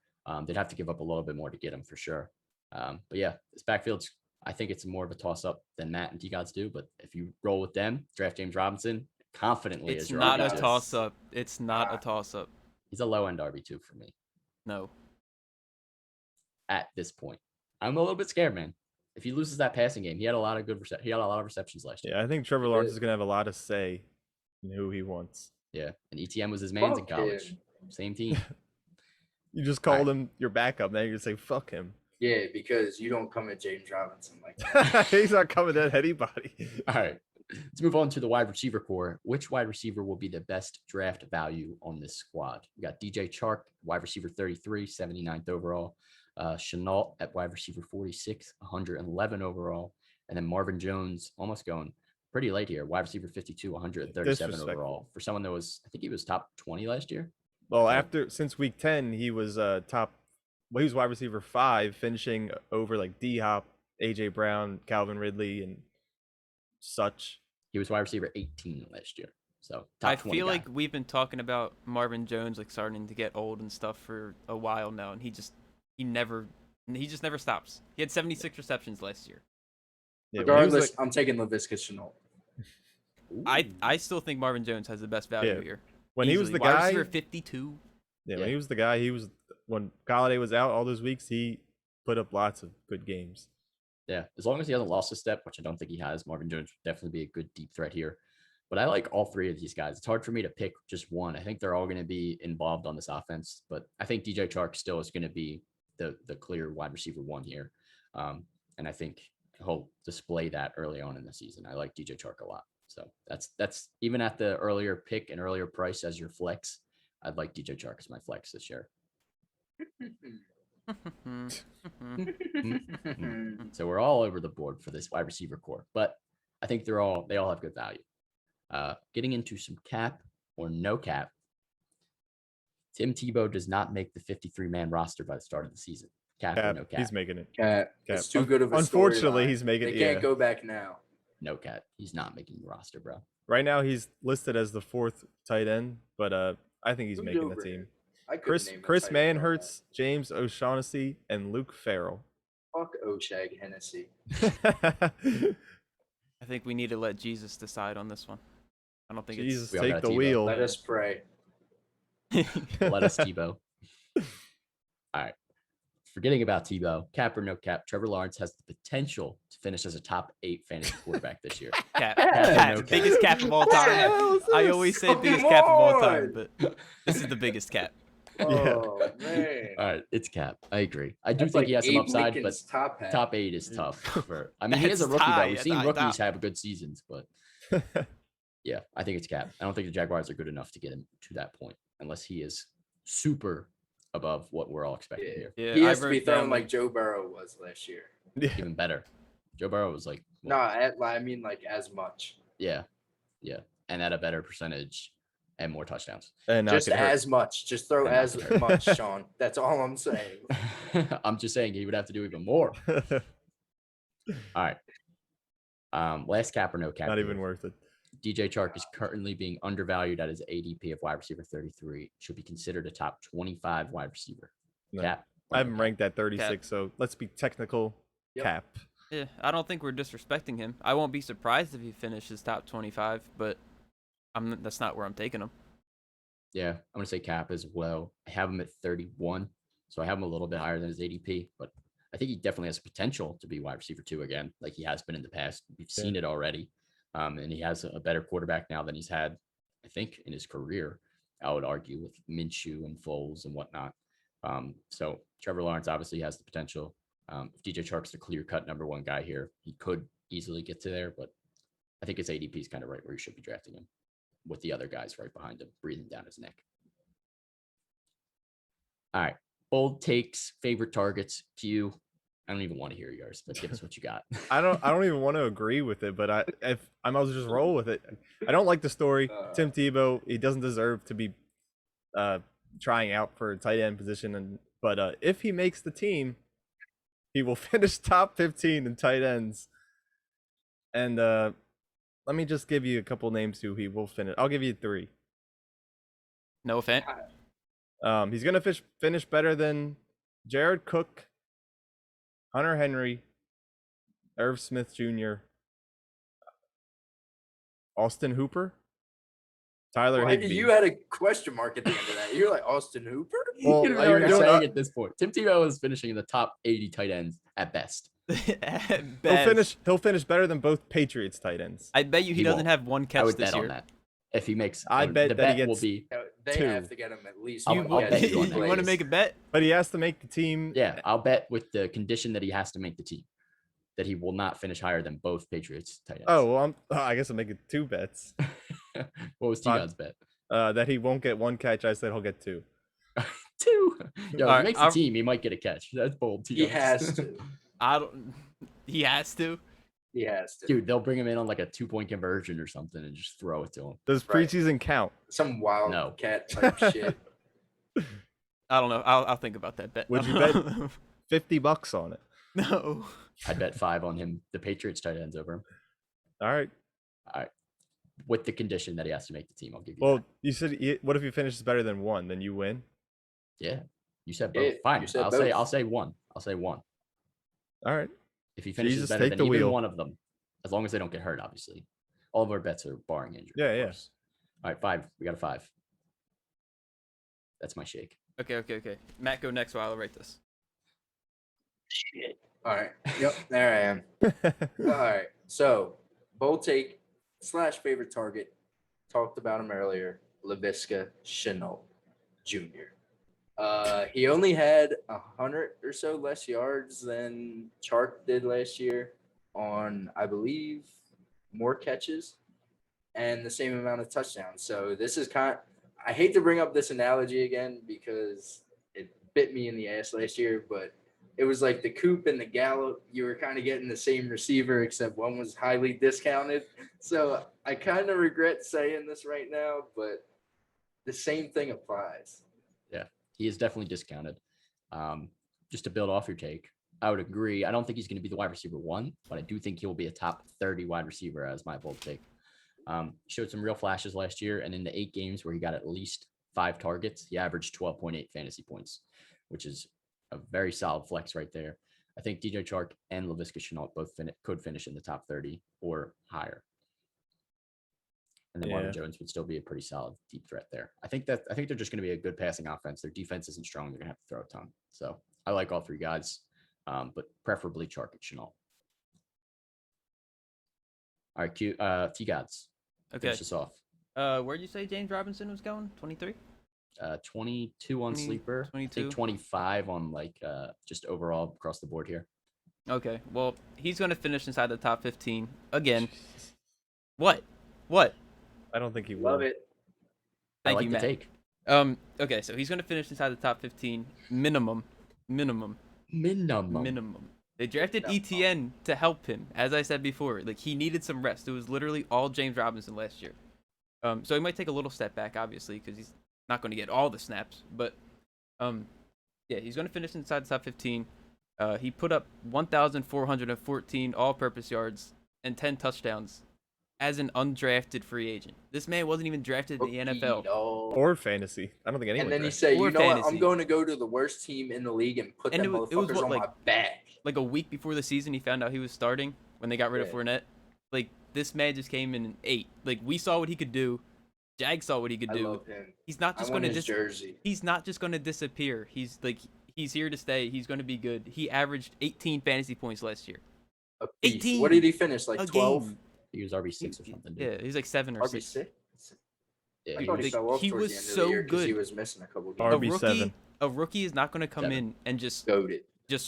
They'd have to give up a little bit more to get him for sure. But yeah, this backfield's, I think it's more of a toss-up than Matt and T-Gods do. But if you roll with them, draft James Robinson confidently It's as your not a RB2. toss-up. It's not a toss-up. He's a low-end RB2 for me No. at this point. I'm a little bit scared, man. If he loses that passing game, he had a lot of he had a lot of receptions last year. Yeah, I think Trevor Lawrence is gonna have a lot to say in who he wants. Yeah, and ETN was his man's in Fuck college. him. Same team. You just called him your backup. Now you're gonna say fuck him. Yeah, because you don't come at James Robinson like that. He's not coming at anybody. All right. Let's move on to the wide receiver core. Which wide receiver will be the best draft value on this squad? We got DJ Chark, wide receiver 33, 79th overall. Chenault at wide receiver 46, 111 overall. And then Marvin Jones, almost going pretty late here, wide receiver 52, 137 overall. Disrespectful. For someone that was, I think he was top 20 last year. Well, So- since week 10, he was top. Well, he was wide receiver 5, finishing over like D Hop, AJ Brown, Calvin Ridley, and such. He was wide receiver 18 last year. So I top 20 feel guy. like we've been talking about Marvin Jones like starting to get old and stuff for a while now, and he just never stops. He had 76 receptions last year. Yeah, when he was, Regardless, like- I'm taking LaVisca Chenault. I still think Marvin Jones has the best value Yeah. here. when he was Easily. the Wide guy. receiver 52. Yeah, Yeah. when he was the guy, when Galladay was out all those weeks, he put up lots of good games. Yeah, as long as he hasn't lost a step, which I don't think he has, Marvin Jones would definitely be a good deep threat here. But I like all three of these guys. It's hard for me to pick just one. I think they're all going to be involved on this offense, but I think DJ Chark still is going to be the clear wide receiver 1 here. And I think he'll display that early on in the season. I like DJ Chark a lot. So that's even at the earlier pick and earlier price as your flex. I'd like DJ Chark as my flex this year. So we're all over the board for this wide receiver core, but I think they all have good value. Getting into some cap or no cap. Tim Tebow does not make the 53-man roster by the start of the season. Cap or no cap? He's making it. Cat. Cap. It's too good of a Unfortunately, storyline. he's making They it. can't Yeah. go back now. No cap. He's not making the roster, bro. Right now, he's listed as the 4th tight end, but I think he's Who's making the over team. here? I couldn't Chris name a Chris tight end on Manhurts, James O'Shaughnessy, and Luke Farrell. that. Fuck Oshag Hennessy. I think we need to let Jesus decide on this one. I don't think Jesus, We all take got the Tebow. wheel. Let us pray. Let us Tebow. All right. Forgetting about Tebow, cap or no cap, Trevor Lawrence has the potential to finish as a top 8 fantasy quarterback this year. Cap. or Cap. no Biggest cap of all time. I always say Come biggest cap of all time, on! but this is the biggest cap. Oh man. All right, it's cap. I agree. I do That's think like he has some Abe upside, Lincoln's top hat. but top 8 is tough. For I mean, he is a That's rookie though. high, We've that's seen high rookies top. have good seasons, but yeah, I think it's cap. I don't think the Jaguars are good enough to get him to that point unless he is super above what we're all expecting Yeah. here. Yeah, He I has to be wrote down, thrown like Joe Burrow was last year. Even better. Joe Burrow was like, No, I mean like as much. yeah, and at a better percentage, and more touchdowns. And not Just get hurt. as much. Just throw And not as get hurt. much, Sean. That's all I'm saying. I'm just saying he would have to do even more. All right. Last cap or no cap? Not here. even worth it. DJ Chark is currently being undervalued at his ADP of wide receiver 33. Should be considered a top 25 wide receiver. No. Cap. or I no have him cap? ranked at 36, so let's be technical. Yep. Cap. Yeah, I don't think we're disrespecting him. I won't be surprised if he finishes top 25, but that's not where I'm taking him. Yeah, I'm gonna say cap as well. I have him at 31, so I have him a little bit higher than his ADP, but I think he definitely has potential to be wide receiver 2 again, like he has been in the past. We've seen it already, and he has a better quarterback now than he's had, I think, in his career. I would argue with Minshew and Foles and whatnot. So Trevor Lawrence obviously has the potential. If DJ Chark's the clear-cut number 1 guy here, he could easily get to there, but I think his ADP is kind of right where you should be drafting him, with the other guys right behind him, breathing down his neck. All right. Bold takes, favorite targets. Q. I don't even want to hear yours, but give us what you got. I don't even want to agree with it, but I might as well just roll with it. I don't like the story. Tim Tebow, he doesn't deserve to be trying out for a tight end position, but if he makes the team, he will finish top 15 in tight ends. And let me just give you a couple names who he will finish. I'll give you 3. No offense. He's gonna finish better than Jared Cook, Hunter Henry, Irv Smith Jr., Austin Hooper, Tyler Higbee. You had a question mark at the end of that. You're like Austin Hooper? Well, You know what you're you're doing saying that- at this point. Tim Tebow is finishing in the top 80 tight ends at best. At He'll best. he'll finish better than both Patriots tight ends. I bet you he He doesn't won't. have one I catch would this bet on year. that. If he makes, I bet the that he bet will gets- be. They 2. have to get him at least. I'll- one I'll catch bet if you he on that. You want to plays. make a bet? But he has to make the team. Yeah, I'll bet with the condition that he has to make the team, that he will not finish higher than both Patriots tight ends. Oh well, I guess I'm making 2 bets. What was Fine. T-God's bet? That he won't get 1 catch. I said he'll get 2. 2. Yo, if he Alright, makes the team, he might get a catch. That's bold. He T-God's. has to. I don't. He has to. He has to. Dude, they'll bring him in on like a 2-point conversion or something and just throw it to him. Does Right. preseason count? Some No. wildcat type shit. I don't know. I'll think about that bet. Would I you don't bet? know. $50 on it. No. I'd bet 5 on him, the Patriots tight ends over him. All right. With the condition that he has to make the team, I'll give you Well, that. you said what if he finishes better than 1? Then you win. Yeah. You said Yeah, both. Fine. you said I'll both. say 1. I'll say 1. All right. If he finishes Jesus, better take than the even wheel. one of them, as long as they don't get hurt, obviously. All of our bets are barring injury. Yeah, of yeah. course. All right, 5. We got a 5. That's my shake. Okay. Matt, go next while I write this. Shit. All right. Yep. There I am. All right. So, bold take / favorite target. Talked about him earlier. Laviska Shenault Jr. He only had 100 or so less yards than Chark did last year on, I believe, more catches and the same amount of touchdowns. So this is I hate to bring up this analogy again because it bit me in the ass last year, but it was like the Coop and the Gallup. You were kind of getting the same receiver, except one was highly discounted. So I kind of regret saying this right now, but the same thing applies. He is definitely discounted. Just to build off your take, I would agree. I don't think he's going to be the wide receiver 1, but I do think he'll be a top 30 wide receiver as my bold take. Showed some real flashes last year, and in the 8 games where he got at least 5 targets, he averaged 12.8 fantasy points, which is a very solid flex right there. I think DJ Chark and Laviska Shenault both could finish in the top 30 or higher. And then Marvin Jones would still be a pretty solid deep threat there. I think they're just going to be a good passing offense. Their defense isn't strong. They're going to have to throw a ton. So I like all 3 guys, but preferably Chark and Shenault. All right, T-Gods. Okay. Finish this off. Where'd you say James Robinson was going? 23? 22 on 20, sleeper. I 22. think 25 on just overall across the board here. Okay. Well, he's going to finish inside the top 15 again. What? I don't think he will. Love it. I Thank like you, the Matt. take. Okay, so he's going to finish inside the top 15 minimum. Minimum. They drafted ETN to help him. As I said before, like he needed some rest. It was literally all James Robinson last year. So he might take a little step back, obviously, because he's not going to get all the snaps. But yeah, he's going to finish inside the top 15. He put up 1,414 all-purpose yards and 10 touchdowns as an undrafted free agent. This man wasn't even drafted in the NFL. Or fantasy. I don't think anyone. And then he drafted. said, Or you know what? fantasy. I'm going to go to the worst team in the league and put And them it was motherfuckers what, on like- my back. Like a week before the season, he found out he was starting when they got rid of Yeah. Fournette. Like, this man just came in and ate. Like, we saw what he could do. Jag saw what he could I do. love him. He's not I just want going to his jersey. He's not just going to disappear. He's here to stay. He's going to be good. He averaged 18 fantasy points last year. A beast. 18 What did he finish? Like a 12? game. He was RB6 or something. Dude. Yeah, he's like 7 or 6. RB6? Yeah, I he thought was- he fell off he towards was the end of so the year 'cause he good. was missing a couple RB7. games. A rookie is not going to come 7. in and just Goated.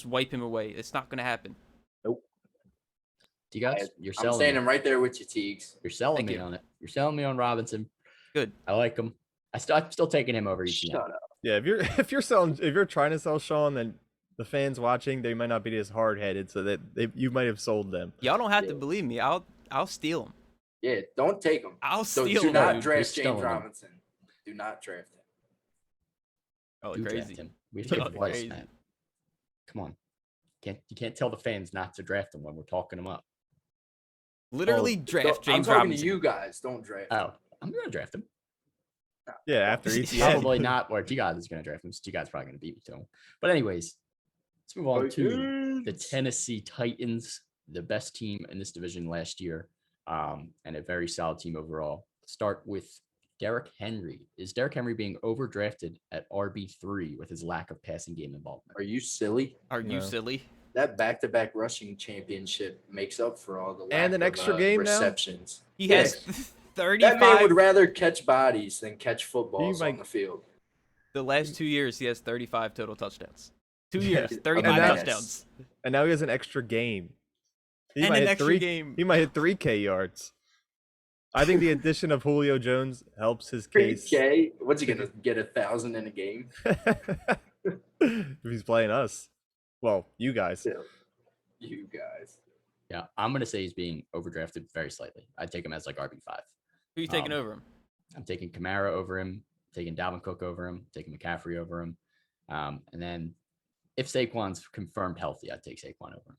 wipe him away. It's not going to happen. Do you guys? You're I'm selling. standing Me. right there with you, Teagues. You're selling Thank me you. on it. You're selling me on Robinson. Good. I like him. I'm still taking him over ETN. Shut up. Yeah, if you're trying to sell Sean, then the fans watching, they might not be as hard headed, so that you might have sold them. Y'all don't have to Yeah. believe me. I'll steal him. Yeah, don't take him. I'll So steal do him. not dude. draft You're James stealing him. Robinson. Do not draft him. Oh, You draft crazy. him. We have to Oh, give advice, crazy. man. Come on. You can't tell the fans not to draft him when we're talking them up. Literally draft I'm James talking Robinson. to you guys. Don't draft him. Oh, I'm gonna draft him. Yeah, after ETN. Probably not where T God is gonna draft him. T God's probably gonna beat me to him. But anyways, let's move on to the Tennessee Titans, the best team in this division last year, and a very solid team overall. Start with Derrick Henry. Is Derrick Henry being overdrafted at RB3 with his lack of passing game involvement? Are you silly? Are you No. silly? That back-to-back rushing championship makes up for all the lack And an of, extra game now? receptions. He Yes. has That man 35. would rather catch bodies than catch footballs on might- the field. The last 2 years, he has 35 total touchdowns. 2 Yeah. years, 35 And now- touchdowns. And now he has an extra game. He And might an hit extra 3 game. He might hit 3K yards. I think the addition of Julio Jones helps his case. 3K? What's he gonna get 1,000 in a game? If he's playing us. Well, you guys. Yeah. You guys. Yeah, I'm gonna say he's being overdrafted very slightly. I'd take him as like RB5. Who are you taking Um, over him? I'm taking Kamara over him, taking Dalvin Cook over him, taking McCaffrey over him. And then if Saquon's confirmed healthy, I'd take Saquon over him.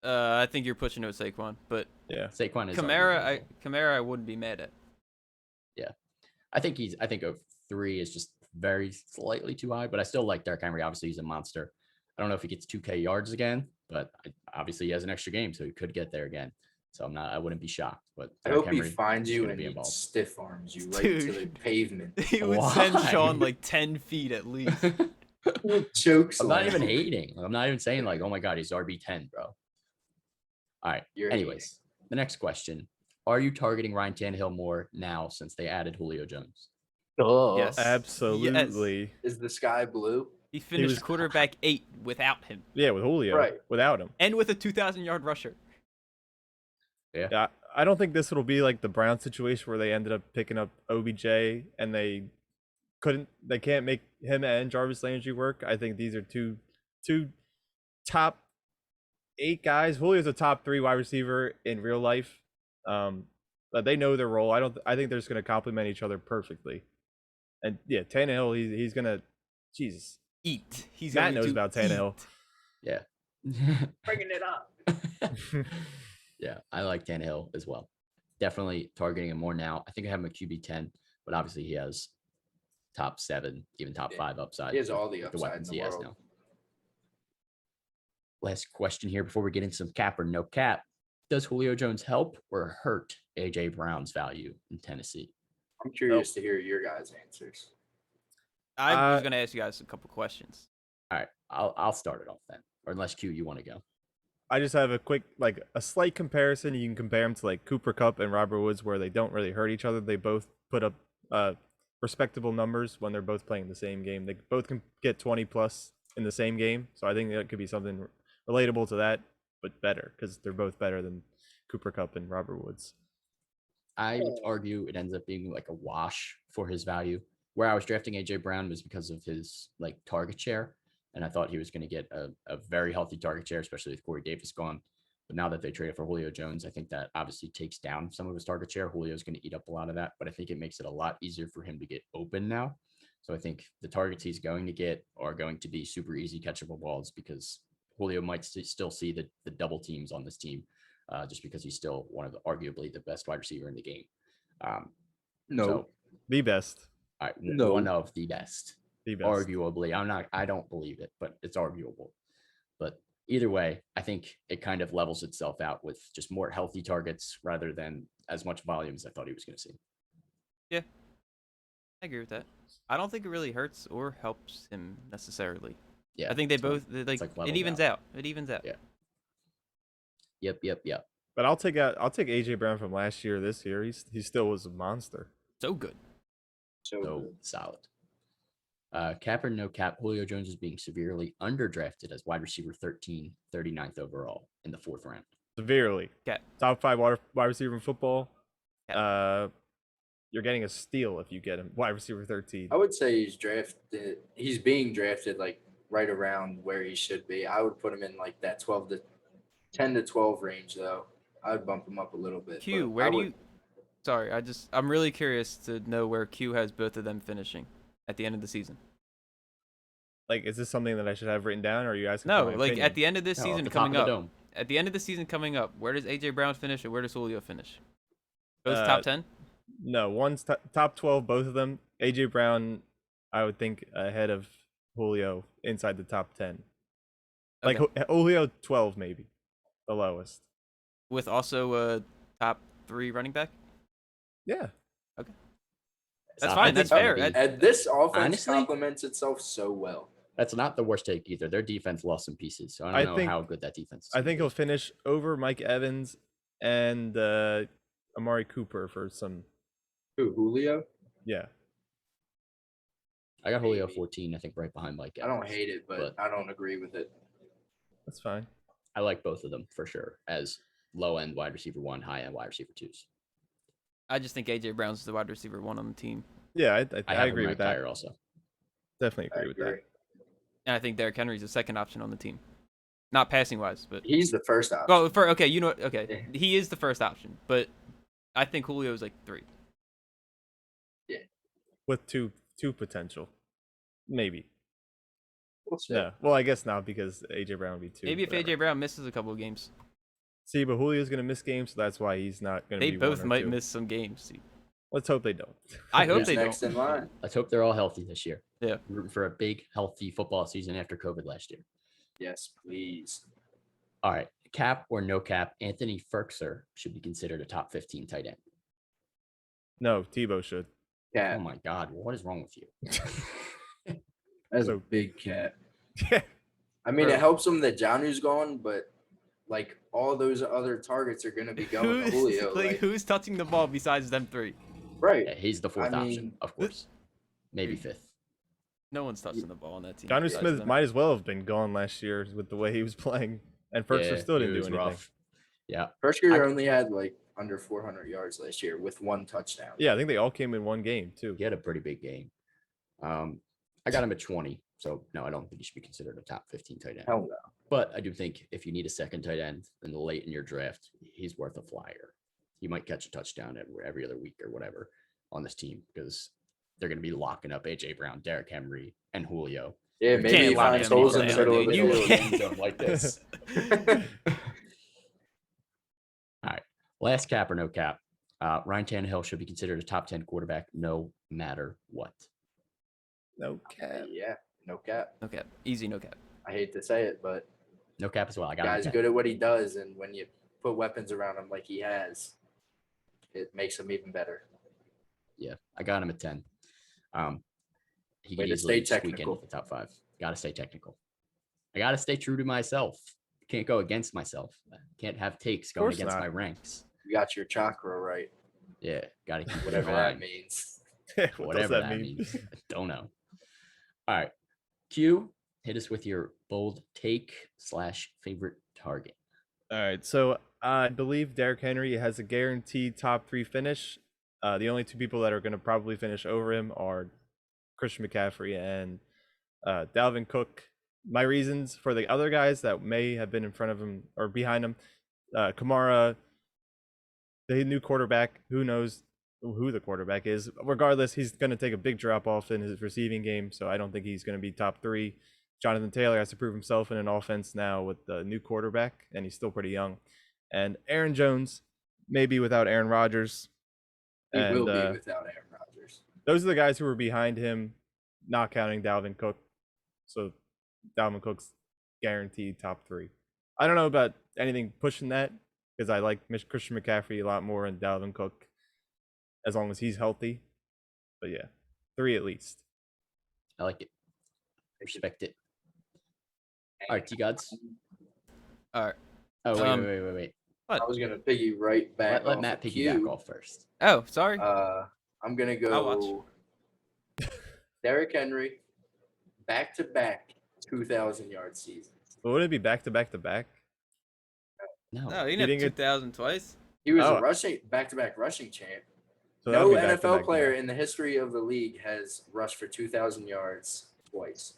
I think you're pushing it with Saquon, but Yeah. Saquon is Kamara, I wouldn't be mad at. I think of 3 is just very slightly too high, but I still like Derrick Henry. Obviously, he's a monster. I don't know if he gets 2K yards again, but obviously he has an extra game, so he could get there again. So I wouldn't be shocked. But I Derrick hope he Henry finds is you gonna and be he involved. stiff arms you right to the Dude. pavement. He would send Why? Sean like 10 feet at least. Chokes. I'm not even hating. I'm not even saying like, oh my god, he's RB10, bro. All right. You're Anyways, the next question: are you targeting Ryan Tannehill more now since they added Julio Jones? Yes. Absolutely. Is the sky blue? He finished was- quarterback 8 without him Yeah, with Julio. Right. Without him. and with a 2,000-yard rusher. Yeah, I don't think this will be like the Brown situation where they ended up picking up OBJ and they can't make him and Jarvis Landry work. I think these are two top 8 guys. Julio's a top 3 wide receiver in real life. But they know their role. I think they're just gonna complement each other perfectly. And yeah, Tannehill, he's gonna Jesus. Eat. He's Matt going knows to about Tannehill. Yeah. Bringing it up. Yeah, I like Tannehill as well. Definitely targeting him more now. I think I have him at QB 10, but obviously he has top 7, even top Yeah. 5 upside. He has with all the the upside weapons in he the has world. now. Last question here before we get into some cap or no cap. Does Julio Jones help or hurt AJ Brown's value in Tennessee? I'm curious to hear your guys' answers. I was going to ask you guys a couple questions. All right, I'll start it off then. Or unless Q, you want to go. I just have a slight comparison. You can compare them to like Cooper Kupp and Robert Woods, where they don't really hurt each other. They both put up respectable numbers when they're both playing the same game. They both can get 20 plus in the same game. So I think that could be something relatable to that, but better because they're both better than Cooper Kupp and Robert Woods. I would argue it ends up being like a wash for his value. Where I was drafting AJ Brown was because of his like target share, and I thought he was going to get a very healthy target share, especially with Corey Davis gone. But now that they traded for Julio Jones, I think that obviously takes down some of his target share. Julio's going to eat up a lot of that, but I think it makes it a lot easier for him to get open now. So I think the targets he's going to get are going to be super easy catchable balls because Julio might still see the double teams on this team just because he's still one of arguably the best wide receiver in the game. No. So, The best. No. one of the best. The best. Arguably, I don't believe it, but it's arguable. But either way, I think it kind of levels itself out with just more healthy targets rather than as much volume as I thought he was going to see. I agree with that. I don't think it really hurts or helps him necessarily. Yeah, I think they so both it's like like it leveled evens out. out. It evens out. Yeah. Yep. But I'll take AJ Brown from last year. This year, he still was a monster. So good. So solid. Cap or no cap, Julio Jones is being severely underdrafted as wide receiver 13, 39th overall in the 4th round. Severely. Cap. Top 5 wide receiver in football. Cap. You're getting a steal if you get him wide receiver 13. I would say he's being drafted like right around where he should be. I would put him in like that 10 to 12 range though. I would bump him up a little bit. Q, but where I do would- you? Sorry, I'm really curious to know where Q has both of them finishing at the end of the season. Like, is this something that I should have written down, or are you asking? No, for my like opinion? at the end of this No, season off the top coming of the up. dome. At the end of the season coming up, where does AJ Brown finish and where does Julio finish? Both Uh, top 10? No, one's top 12, both of them. AJ Brown, I would think ahead of Julio, inside the top 10. Like Okay. Julio 12 maybe, the lowest. With also a top 3 running back? Yeah. That's So fine, I that's think fair. maybe- And this offense Honestly- complements itself so well. That's not the worst take either. Their defense lost some pieces, so I I don't know think- how good that defense is. I think he'll finish over Mike Evans and Amari Cooper for some. Who, Julio? Yeah. I got Julio maybe. 14, I think right behind Mike I don't Evans. hate it, but I don't agree with it. That's fine. I like both of them for sure as low end wide receiver 1, high end wide receiver 2s. I just think AJ Brown's the wide receiver 1 on the team. Yeah, I have agree him with ranked that. higher also. Definitely I agree with agree. that. And I think Derrick Henry's the second option on the team. Not passing wise, but He's the first option. well, okay, you know what? Okay, he is the first option, but I think Julio's like 3. With two potential. Maybe. We'll see. No. Well, I guess not because AJ Brown would be 2. Maybe if whatever. AJ Brown misses a couple of games, See, but Julio's gonna miss games, so that's why he's not gonna they be both 1 or might 2. miss some games. Let's hope they don't. I hope Who's they next don't. in line? Let's hope they're all healthy this year. Yeah. I'm rooting for a big, healthy football season after COVID last year. Yes, please. All right. Cap or no cap, Anthony Ferkser should be considered a top 15 tight end. No, Tebow should. Cat. Oh my God. What is wrong with you? That's So- a big cat. Yeah. I mean, Bro. it helps him that Johnny's gone, but like all those other targets are going to be going to Julio. like, like- who's touching the ball besides them 3? right. Yeah, he's the 4th I option, mean, of course. Maybe 5th. No one's touching the ball on that team. Johnny besides Smith them. might as well have been gone last year with the way he was playing, and Ferkser still it didn't do was anything. rough. Yeah. First I- year only had like under 400 yards last year with 1 touchdown. Yeah, I think they all came in one game too. He had a pretty big game. I got him at 20. So, no, I don't think he should be considered a top 15 tight end. Hell no. But I do think if you need a second tight end in the late in your draft, he's worth a flyer. He might catch a touchdown every other week or whatever on this team because they're going to be locking up AJ Brown, Derrick Henry, and Julio. Yeah, You maybe can't he lock finds them holes all in the down, middle of the dude. You field. can't. End zone like this. All right. Last cap or no cap. Ryan Tannehill should be considered a top 10 quarterback no matter what. No cap. Yeah, no cap. No cap. Easy no cap. I hate to say it, but No cap as well. I got him at guy's 10. good at what he does, and when you put weapons around him like he has, it makes him even better. Yeah, I got him at 10. He Way could to easily stay squeak technical. into the top 5. Got to stay technical. I got to stay true to myself. Can't go against myself. Can't have takes going course against not. my ranks. You got your chakra right, Yeah, got to keep whatever whatever that that means. What whatever does that means. Don't know. All right, Q, hit us with your bold take / favorite target. All right, so I believe Derrick Henry has a guaranteed top 3 finish. The only 2 people that are going to probably finish over him are Christian McCaffrey and Dalvin Cook. My reasons for the other guys that may have been in front of him or behind him, Kamara, the new quarterback, who knows who the quarterback is. Regardless, he's going to take a big drop off in his receiving game, so I don't think he's going to be top 3. Jonathan Taylor has to prove himself in an offense now with the new quarterback, and he's still pretty young. And Aaron Jones, maybe without Aaron Rodgers. He And will be without Aaron Rodgers. those are the guys who were behind him, not counting Dalvin Cook. So Dalvin Cook's guaranteed top 3. I don't know about anything pushing that because I like Christian McCaffrey a lot more and Dalvin Cook as long as he's healthy. But yeah, 3 at least. I like it. Respect it. All right, T-Gods. All right. Oh, wait. I was gonna piggy right back. Let Matt piggyback off first. Oh, sorry. I'm gonna I'll go Derrick Henry, back-to-back 2,000-yard seasons. But wouldn't it be back to back to back? No. No, he He didn't didn't have get- 2,000 twice. He was Oh. a rushing back-to-back rushing champ. So that No would be back to NFL back to player back. in the history of the league has rushed for 2,000 yards twice,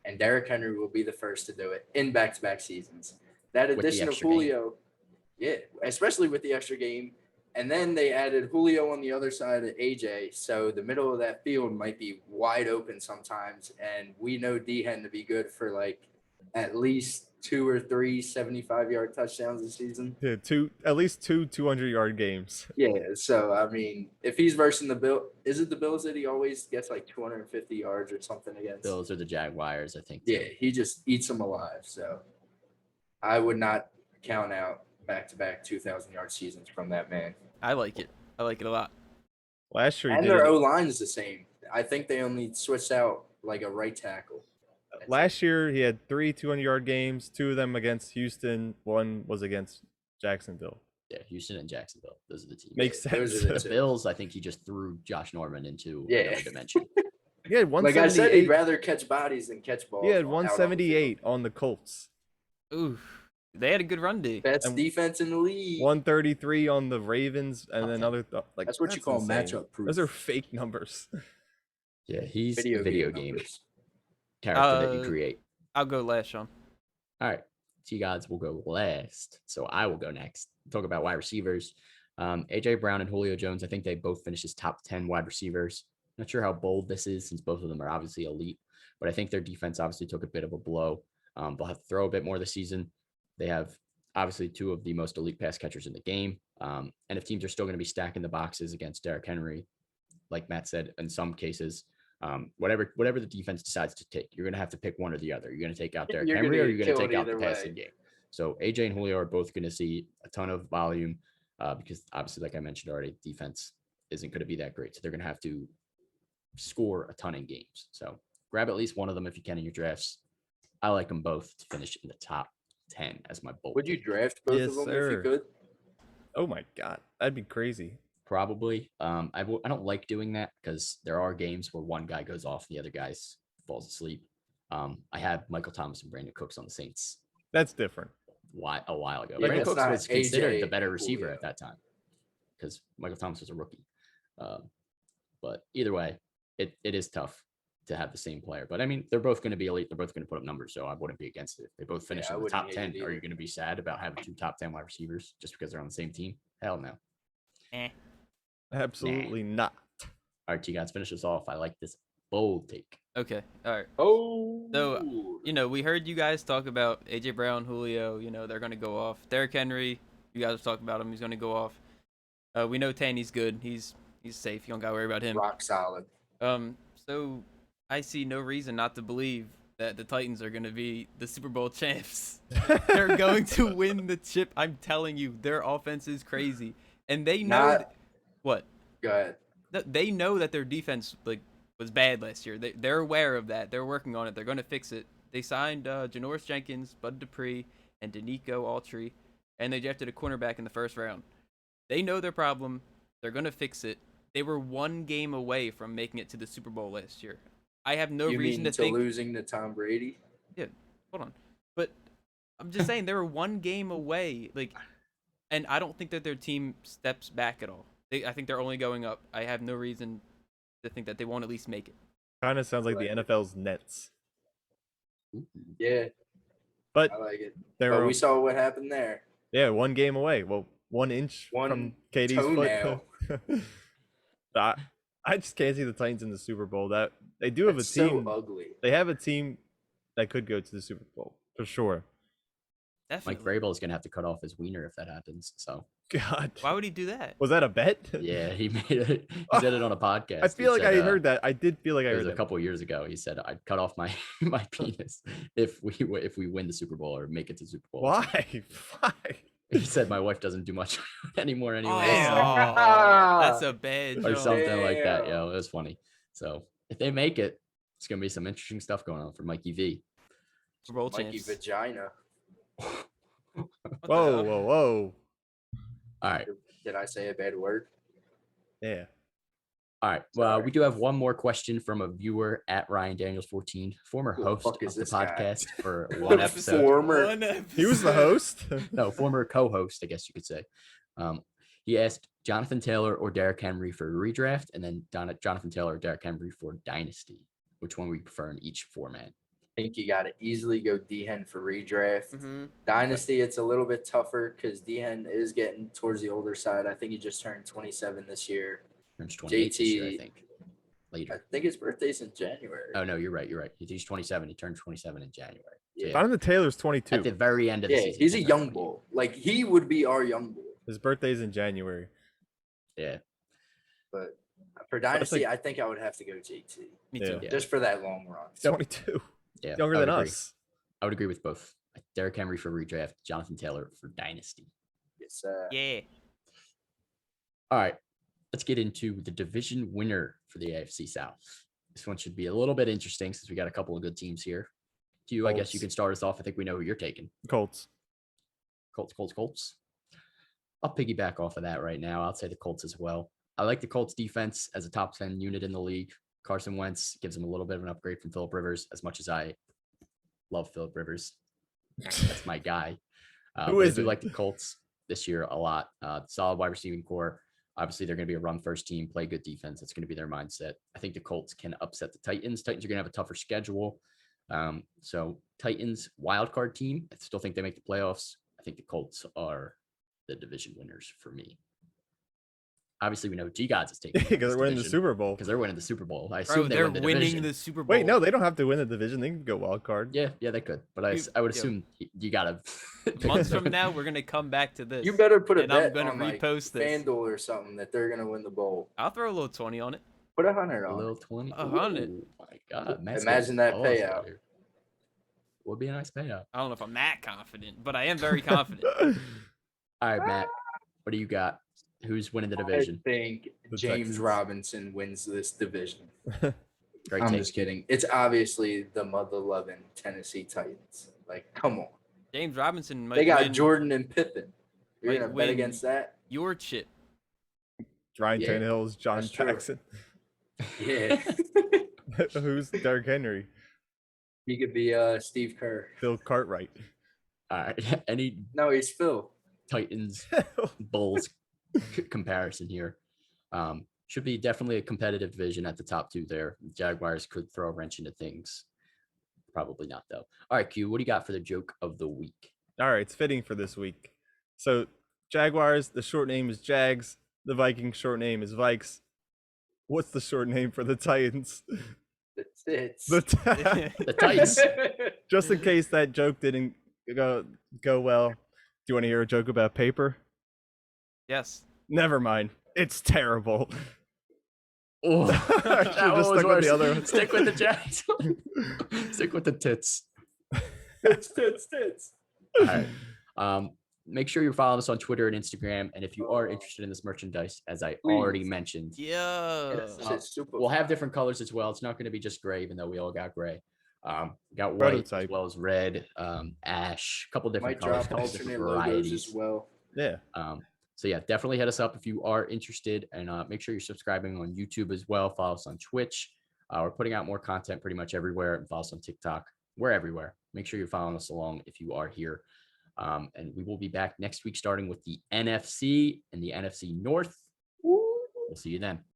and Derrick Henry will be the first to do it in back-to-back seasons. That With the addition of extra game. Julio, yeah, especially with the extra game, and then they added Julio on the other side of AJ, so the middle of that field might be wide open sometimes, and we know D-Hen to be good for like at least 2 or 3 75-yard touchdowns a season. Yeah, at least two 200-yard games. Yeah, so I mean, if he's versing the Bill, is it the Bills that he always gets like 250 yards or something against? Bills or the Jaguars, I think. Yeah, he just eats them alive. So I would not count out back-to-back 2,000-yard seasons from that man. I like it. I like it a lot. Last year he And did their it. O-line is the same. I think they only switched out like a right tackle. Last year he had 3 200-yard games, 2 of them against Houston, 1 was against Jacksonville. Yeah, Houston and Jacksonville. Those are the teams. Makes those sense. are the The two. Bills, I think he just threw Josh Norman into Yeah. another dimension. He had Like I said, 178. he'd rather catch bodies than catch balls. He had out on the 178 on the Colts, Ooh, they had a good run D. field. Best And defense in the league. 133 on the Ravens, and then Okay. like That's what you call insane. matchup proof. Those are fake numbers. Yeah, he's video, video game game numbers. character that you create. I'll go last, Sean. All right, T-Gods will go last, so I will go next. Talk about wide receivers. AJ Brown and Julio Jones, I think they both finished as top 10 wide receivers. Not sure how bold this is since both of them are obviously elite, but I think their defense obviously took a bit of a blow. They'll have to throw a bit more this season. They have obviously 2 of the most elite pass catchers in the game. And if teams are still going to be stacking the boxes against Derrick Henry, like Matt said, in some cases, whatever the defense decides to take, you're going to have to pick one or the other. You're going to take out Derrick You're Henry gonna or you're going to kill take it out the either passing way. game. So AJ and Julio are both going to see a ton of volume because obviously, like I mentioned already, defense isn't going to be that great. So they're going to have to score a ton in games. So grab at least one of them if you can in your drafts. I like them both to finish in the top 10 as my bold. Would you pick. draft both Yes, of them if sir. you could? Oh my god, that'd be crazy. Probably. I don't like doing that because there are games where one guy goes off and the other guy falls asleep. I had Michael Thomas and Brandon Cooks on the Saints That's different. a while ago. Yeah, Brandon it's Cooks not was considered AJ the better receiver Julio. at that time because Michael Thomas was a rookie. But either way, it is tough to have the same player. But I mean, they're both going to be elite. They're both going to put up numbers, so I wouldn't be against it. If they both finish I in the wouldn't top hate 10. it Are either. you going to be sad about having 2 top 10 wide receivers just because they're on the same team? Hell no. Absolutely not. All right, you guys finish us off. I like this bold take. Okay, all right. Oh, So, we heard you guys talk about AJ Brown, Julio. They're gonna go off. Derrick Henry, you guys talk about him. He's gonna go off. We know Taney's good. He's safe. You don't gotta worry about him. rock solid. So I see no reason not to believe that the Titans are gonna be the Super Bowl champs. They're going to win the chip. I'm telling you, their offense is crazy, and they know Not- what. Go ahead. They know that their defense was bad last year. They're aware of that. They're working on it. They're going to fix it. They signed Janoris Jenkins, Bud Dupree, and Danico Autry, and they drafted a cornerback in the first round. They know their problem. They're going to fix it. They were 1 game away from making it to the Super Bowl last year. I have no You reason mean to think. losing to Tom Brady? Hold on, but I'm just saying they were 1 game away. And I don't think that their team steps back at all. I think they're only going up. I have no reason to think that they won't at least make it. Kind of sounds like the Right. NFL's Nets, Ooh. Yeah, but I like it. they're But we saw what happened there. Yeah, 1 game away. Well, 1 inch One from KD's toenail. foot. I just can't see the Titans in the Super Bowl. That they do have It's a so team. ugly. They have a team that could go to the Super Bowl for sure. Mike Definitely. Vrabel is going to have to cut off his wiener if that happens. So God, Why would he do that? was that a bet? yeah, he made it. He said it on a podcast. I He feel like said, I heard that. I did feel like I It heard was a that. couple years ago. He said I'd cut off my my penis if we win the Super Bowl or make it to the Super Bowl. Why? Why? He said my wife doesn't do much anymore anyway. Oh, that's a bad Or joke. something like that. Damn. It was funny. So if they make it, it's gonna be some interesting stuff going on for Mikey V. Super Bowl Mikey champs. vagina. What the Whoa, hell? whoa, whoa! All right. Did I say a bad word? Yeah. All right. Well, Sorry. we do have one more question from a viewer at Ryan Daniels 14, former Who the host fuck is of the this guy? podcast for one episode. Former. One He was the episode. host. No, former co-host, I guess you could say. He asked Jonathan Taylor or Derrick Henry for redraft, and then Jonathan Taylor or Derrick Henry for dynasty. Which one we prefer in each format? I think you got to easily go D-Hen for redraft. Mhm. Dynasty, it's a little bit tougher because D-Hen is getting towards the older side. I think he just turned 27 this year. Turns 28 this year, I JT. think. I Later. think his birthday's in January. Oh no, you're right. He's 27. He turned 27 in January. So, Yeah. Jonathan Taylor's At 22. the very end of the Yeah, season. he's a he'll turn young 28. bull. Like, he would be our young bull. His birthday's in January. Yeah. But for Dynasty, I think I would have to go JT. Me Yeah. too. Yeah. Just for that long run. He's 22. Yeah. Younger I would than agree. us. I would agree with both. Derrick Henry for redraft, Jonathan Taylor for dynasty. It's, Yeah. All right. Let's get into the division winner for the AFC South. This one should be a little bit interesting since we got a couple of good teams here. I guess you Colts. can start us off. I think we know who you're taking. Colts. Colts. I'll piggyback off of that right now. I'll say the Colts as well. I like the Colts defense as a top 10 unit in the league. Carson Wentz gives them a little bit of an upgrade from Phillip Rivers, as much as I love Phillip Rivers. That's my guy. Who But is I do it? like the Colts this year a lot. Solid wide receiving core. Obviously, they're going to be a run first team, play good defense. That's going to be their mindset. I think the Colts can upset the Titans. Titans are going to have a tougher schedule. So Titans wild card team. I still think they make the playoffs. I think the Colts are the division winners for me. Obviously, we know G Gods is taking Because they're winning the Super Bowl. because they're winning the Super Bowl. I Bro, assume they're win the winning division. the Super Bowl. Wait, no, they don't have to win the division. They can go wild card. Yeah, they could, but I would Yeah. assume you gotta. Months from now, we're gonna come back to this. you better put a And I'm bet gonna on like repost this. FanDuel or something that they're gonna win the bowl. I'll throw a little 20 on it. Put 100 A on. little it. 20. 100. Ooh, my God, Matt's Imagine getting that balls payout. out here. Would be a nice payout. I don't know if I'm that confident, but I am very confident. All right, Matt, what do you got? Who's winning the I division? think The James Texans. Robinson wins this division. Great I'm take. just kidding. It's obviously the mother-loving Tennessee Titans. Like, come on. James Robinson might They got win Jordan and Pippen. You're might gonna bet win. against that? your chip. Ryan Yeah, Tannehill's John that's true. Jackson. Yeah. Who's Derrick Henry? He could be Steve Kerr. Phil Cartwright. All right, any No, he's Phil. Titans Bulls comparison here? Should be definitely a competitive division at the top two there. Jaguars could throw a wrench into things. Probably not though. All right, Q, what do you got for the joke of the week? All right, it's fitting for this week. So, Jaguars, the short name is Jags. The Vikings short name is Vikes. What's the short name for the Titans? It's The The Titans. Just in case that joke didn't go well, do you want to hear a joke about paper? Yes. Never mind. It's terrible. Oh, Should've that just one was stuck with worse. the other one. Stick with the Jags. Stick with the tits. Tits. All right. Make sure you're following us on Twitter and Instagram. And if you are interested in this merchandise, as I already Please. mentioned, Yeah. It's super we'll have fun. different colors as well. It's not going to be just gray, even though we all got gray. We got white Prototype. as well as red, ash, a couple different Might colors, drop couple different alternate logos varieties. as well. Yeah. So yeah, definitely hit us up if you are interested, and make sure you're subscribing on YouTube as well. Follow us on Twitch. We're putting out more content pretty much everywhere, and follow us on TikTok. We're everywhere. Make sure you're following us along if you are here. And we will be back next week, starting with the NFC and the NFC North. We'll see you then.